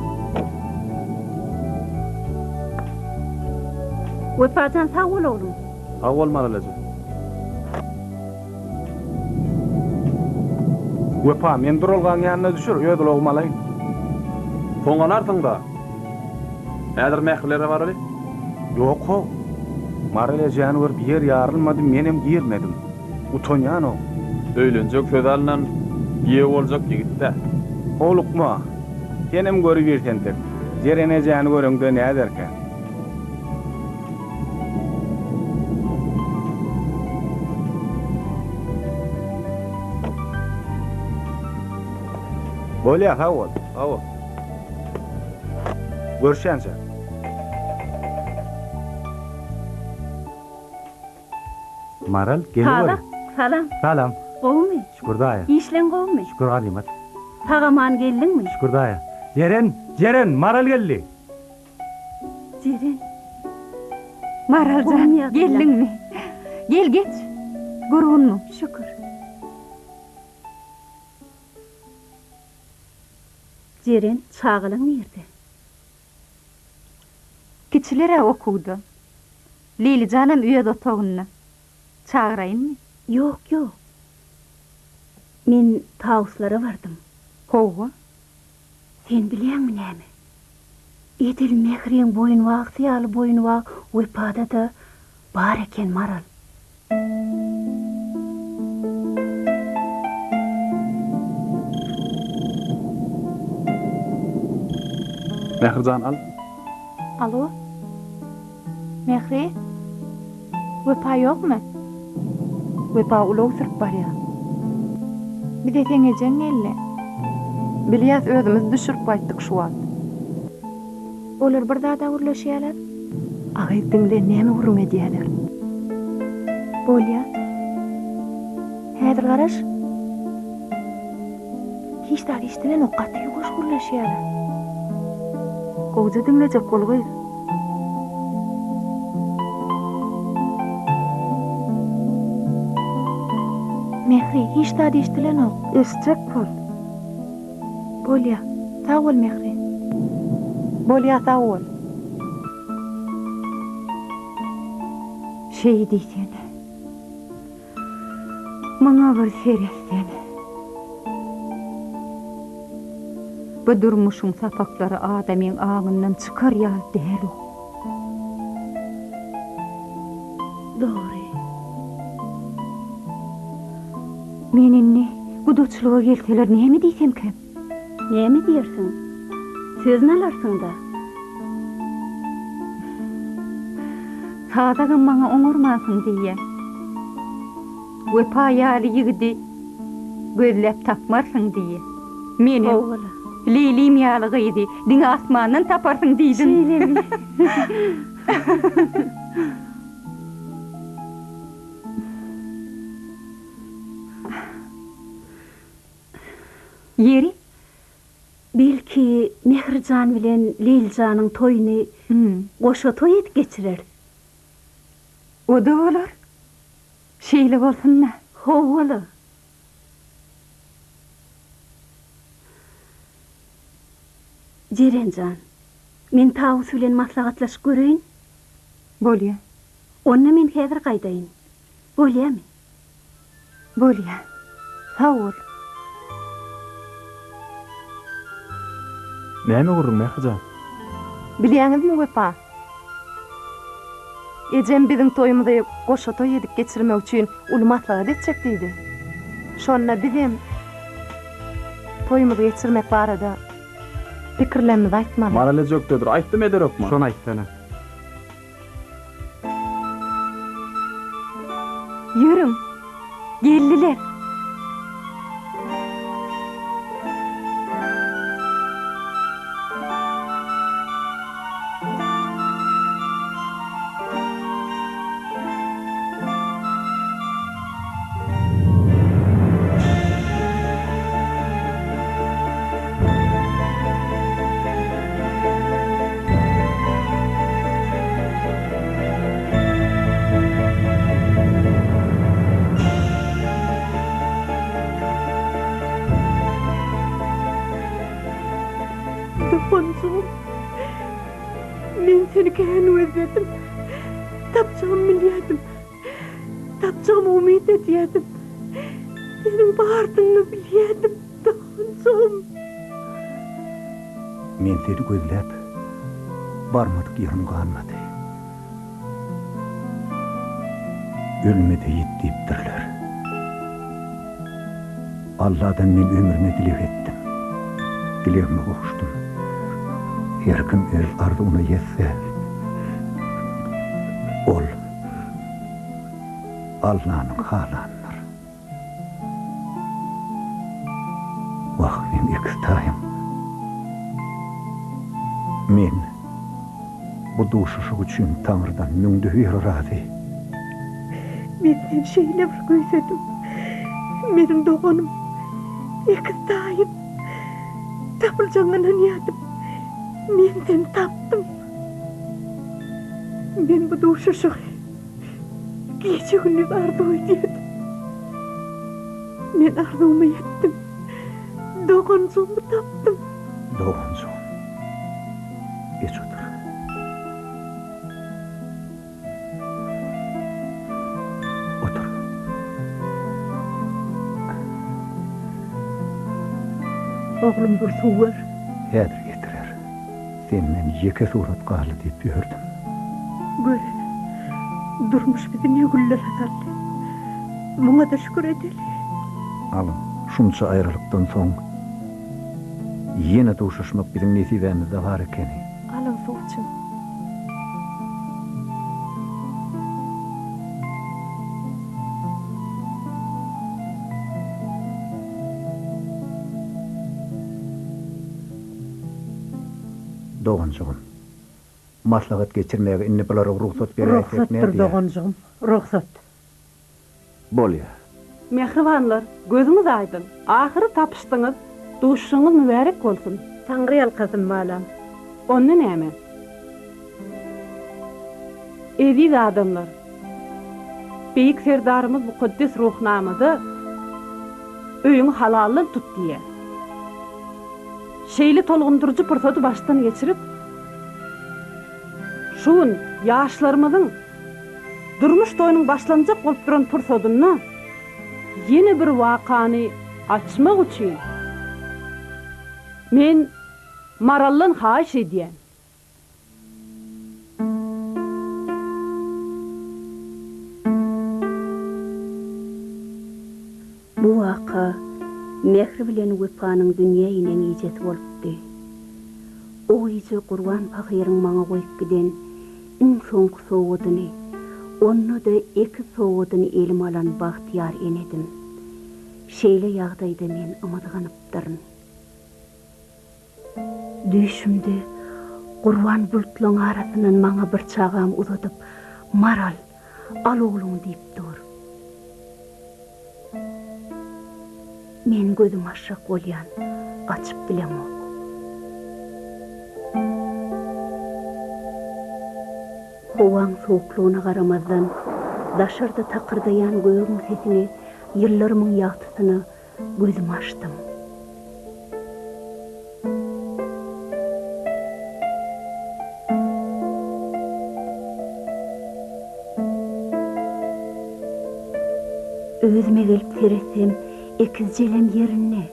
Wepajan sağ bol oğlum. Sağ ol Maralajem. Wepa, men durulgan ýanyna düşür, öýdül ogmalayyn. Soňan artyňda. Häzir mähirlere barary? Ýok ho. Maralajem bir yer ýarylmady, menem girmedim. Utonýan o. Öýlenjek söz alynan ýe boljak ýigitde. Olukma. Kenem görüp ýerkendir. Jerenejäni görüňde näderken? Bolýa, sag bol. Awa. Görşänçe. Maral, gel Salam. bari. Salam. Salam. Gowmy? Şükür daya. İşlen gowmy? Şükür galimat. Tagaman geldingmi? Şükür daya. Jeren, Maral geldi. Jeren. Maraljan, geldingmi? Gel geç. Gurgunmu? Şükür. Jeren, çağılyň nerede? Kiçilere okudu. Leyli canım üýe otagyna. Çağıraýynmy? Yok, yok. Men tawuslara bardım. Howa. Sen bilýärmi näme? Edil mehriň boýunwag, syýaly boýunwag wepada da bar eken Maral. Mähirjan al. Alo? Mehri? Wepa ýokmy? Wepa ulug sırp barýa. Bir de sen ejen elle. Bilýäs özümiz düşürip gaýtdyk şu wagt. Olar bir daha da urlaşýarlar. Agypdyňle näme urun edýärler? Bolýa. Häzir garaş. Hiç daha iştilen okatda ýuguş urlaşýarlar. Gowja dinlejek bolgyr. Mehri, hiç daha iştilen ok. Eşjek bol. Bolýa. Sag bol Mehri. Bolýa sag bol. Şey diýsen. Maňa bir seretsen. Bu durmuşun sapaklary adamyň aňyndan çykar ýa däl o. Dogry. Meninni gudoçluğa gelseler näme diýsem kem? Näme diýersiň? Söz nalarsың da? Sadagyn maňa oňurmasyň diýe. Wepa ýaly ýigidi gözläp tapmarsyň diýe. Menim Leylim ýaly gyýdy, diňe asmandan taparsyň diýdim. Yeri? Belki Mehrijan bilen Leyljan'yň toýuny goşa toý edip geçirer. O da bolar. Şeýle bolsunna. Howala. Jerenjan, men tawus bilen maslahatlaşyp göreýin. Bolýa. Onna men häzir gaýdaýyn. Bolýarmy? Bolýa. Sag bol. Näme gurrun Mähirjan? Bilýäňizmi wepa? Ejem biziň toýumyzda goşa toý edip geçirmek üçin uly maslahat etjek diýdi. Şonna bizim toýumyzdy geçirmek barada pikirlerimizi aýtmaly. Marale jökdedir, aýtdym ederokma. Şonu aýtdyna. Yürüm. Geldiler. Doğancığım. Men seni kän özledim. Tapacağım biliyordum. Tapacağım umid ediyordum. Senin bardığını biliyordum. Doğancığım. Men seni gözlep barmadık yerim kalmadı. Ölmede yettiğiptirler. Allah'dan men ömrüne dilek ettim. Dileğime koştum. Her kim öz arzuğuna yetse, ol Allah'ın halanlar. Vaktim ekstayım. Men bu duşuşuk için Tanrı'dan mündü bir razı. Men sen şeyle bir gözledim. Benim doğanım ekstayım. Tapılacağına niyadım. Men seni taptım. Men bu duşuşuk gece gündüz arzu ediyordum. Men arzumu yettim. Doğancığımı taptım. Doğancığım, geç otur. Otur. Oğlum bir su var. Hedir getirir. Senden yeke surat qalı deyip gördüm. Göre, durmuş bizi ne güller atarlı. Buna da şükür edelim. Alın, şunca ayrılıktan soň yine duşuşmak bizim nesibemizde var ekeni. Alın suçum. Doğancığım, maslahat geçirmeye inni bulara ruhsat berýäsek Ruhsattır doğancığım, ruhsat. Bolýar. Mehribanlar, gözüňiz aýdyn. Ahyry tapyşdyňyz. Duşuşuňyz mübarek bolsun. Taňry ýalkasyn malam. Onu näme? Eziz adamlar, beýik serdarymyz bu koddes ruhnamyzy öýüňi halallyk tut diýe. Şeýle tolgundurucu pursaty başdan geçirip, şuň ýaşlarymyzyň durmuş toýunyň başlanjak bolup duran pursatyny yeni bir wakany açmak üçin men marallan haýyş edýän. Bu waka mehri bilen wepanyň dünýäine ýejet bolupdy. O ýeje Gurban pagyryň maňa goýup giden iň soňky sowadyny, onu da iki sowadyny elim alan Bahtiýar enedim. Şeýle ýagdaýda men ymydganypdyryn. Düşümde Gurban bulutlaryň arasyndan maňa bir çagam uzatyp, "Maral, al oglum" diýip dur. Men gözüm aşak bolýan, açyp bilemok. Howaň sowuklugyna garamazdan daşarda takırdayan göğüň sesini, ýyllarymyň ýagtysyny gözüm açdym. Özüme gelip seresem, ekiz jelem yerine.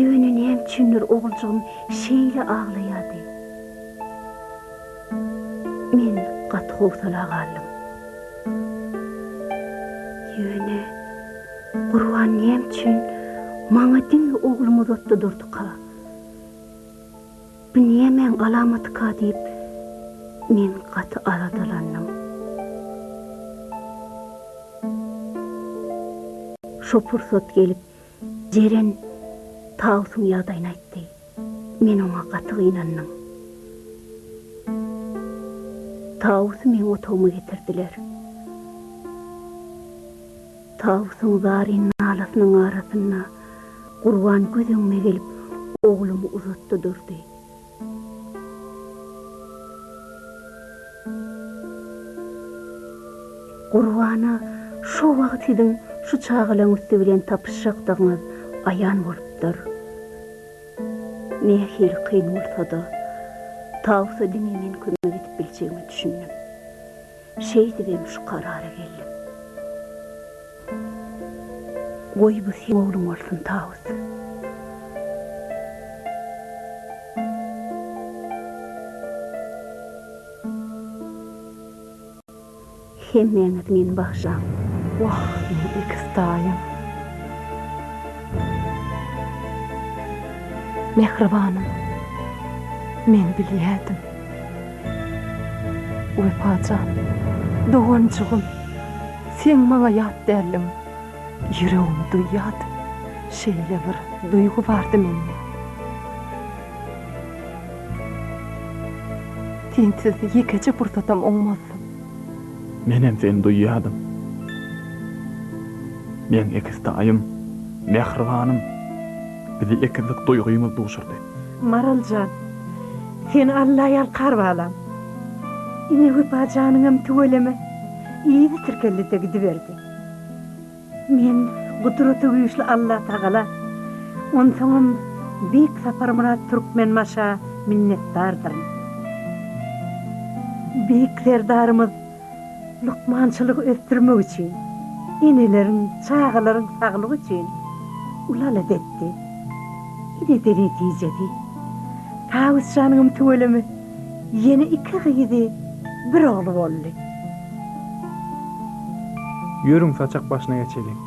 Ýöne näme üçindir oğulcağım şeýle ağlaýady. Men gat howsala galym. Ýöne Gurban näme üçin maňa diňe oğlumy uzatdy durdyka. Bu näme alamatyka diýip men gat aladalanyp. Şo pursat gelip jeren Tağusun ýagdaýyny aýtdy. Men ona gatyk inandım. Tağusy meni otoguma getirdiler. Tağusun zary nalasynyň arasyna Gurban gözüňe gelip oglumy uzatdy durdy. Gurbana şu wagtyň şu çağlaň üstü bilen tapyşjakdyňyz ayan bolupdyr. Nähil kyn bolsa da tawsa diňe men kömek edip biljeğimi düşündüm. Şeýdibem şu karara geldim. Goý bu sen oğlum bolsun tawus. Hemmeňiz men bagşam. Wah, men ikisdaýym. Mehribanym. Men bilýärdim. Wepajan, dogançygym. Sen maňa ýat dälim. Yüreğim duýýardy. Şeýle bir duýgu bardy mende. Tinsiz ýekeje pursatam oňmazsym. Menem seni duýýardym. Men ekisdaýym, mehribanym. Bizi ekizlik duýgymyz duşurdy. Maraljan, sen Allah ýalkar balam. Ine Wepajanynam tügeleme, iýdi tirkellide gidiberdi. Men gudraty güýçli Allah Taala onsaňam Büyük Saparmurat Türkmen maşa minnetdardyr. Büyüklerdarymyz lukmançylyk ösdürmek üçin, inelerin, çağalaryň saglygy üçin ulal edetdi. Ine de netijedi. Tawusjanyňam tügeleme, ýene 2 gyzy, bir oğlu boldy. Yürüň saçak başına geçelim.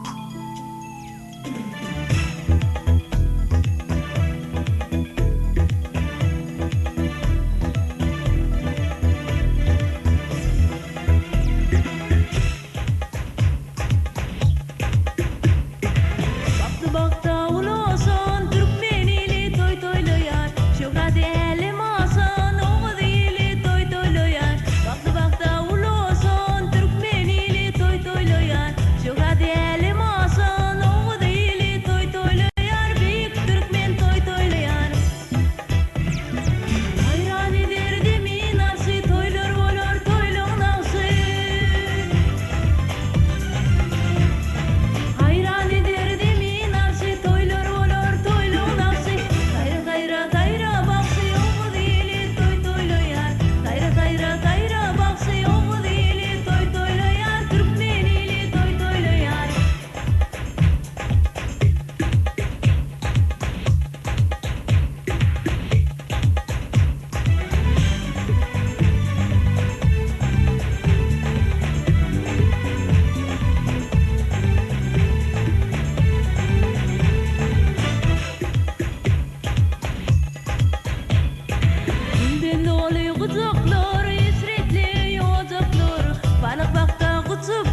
Guzuklar, isretli yozuklar, balık bakta kutsuk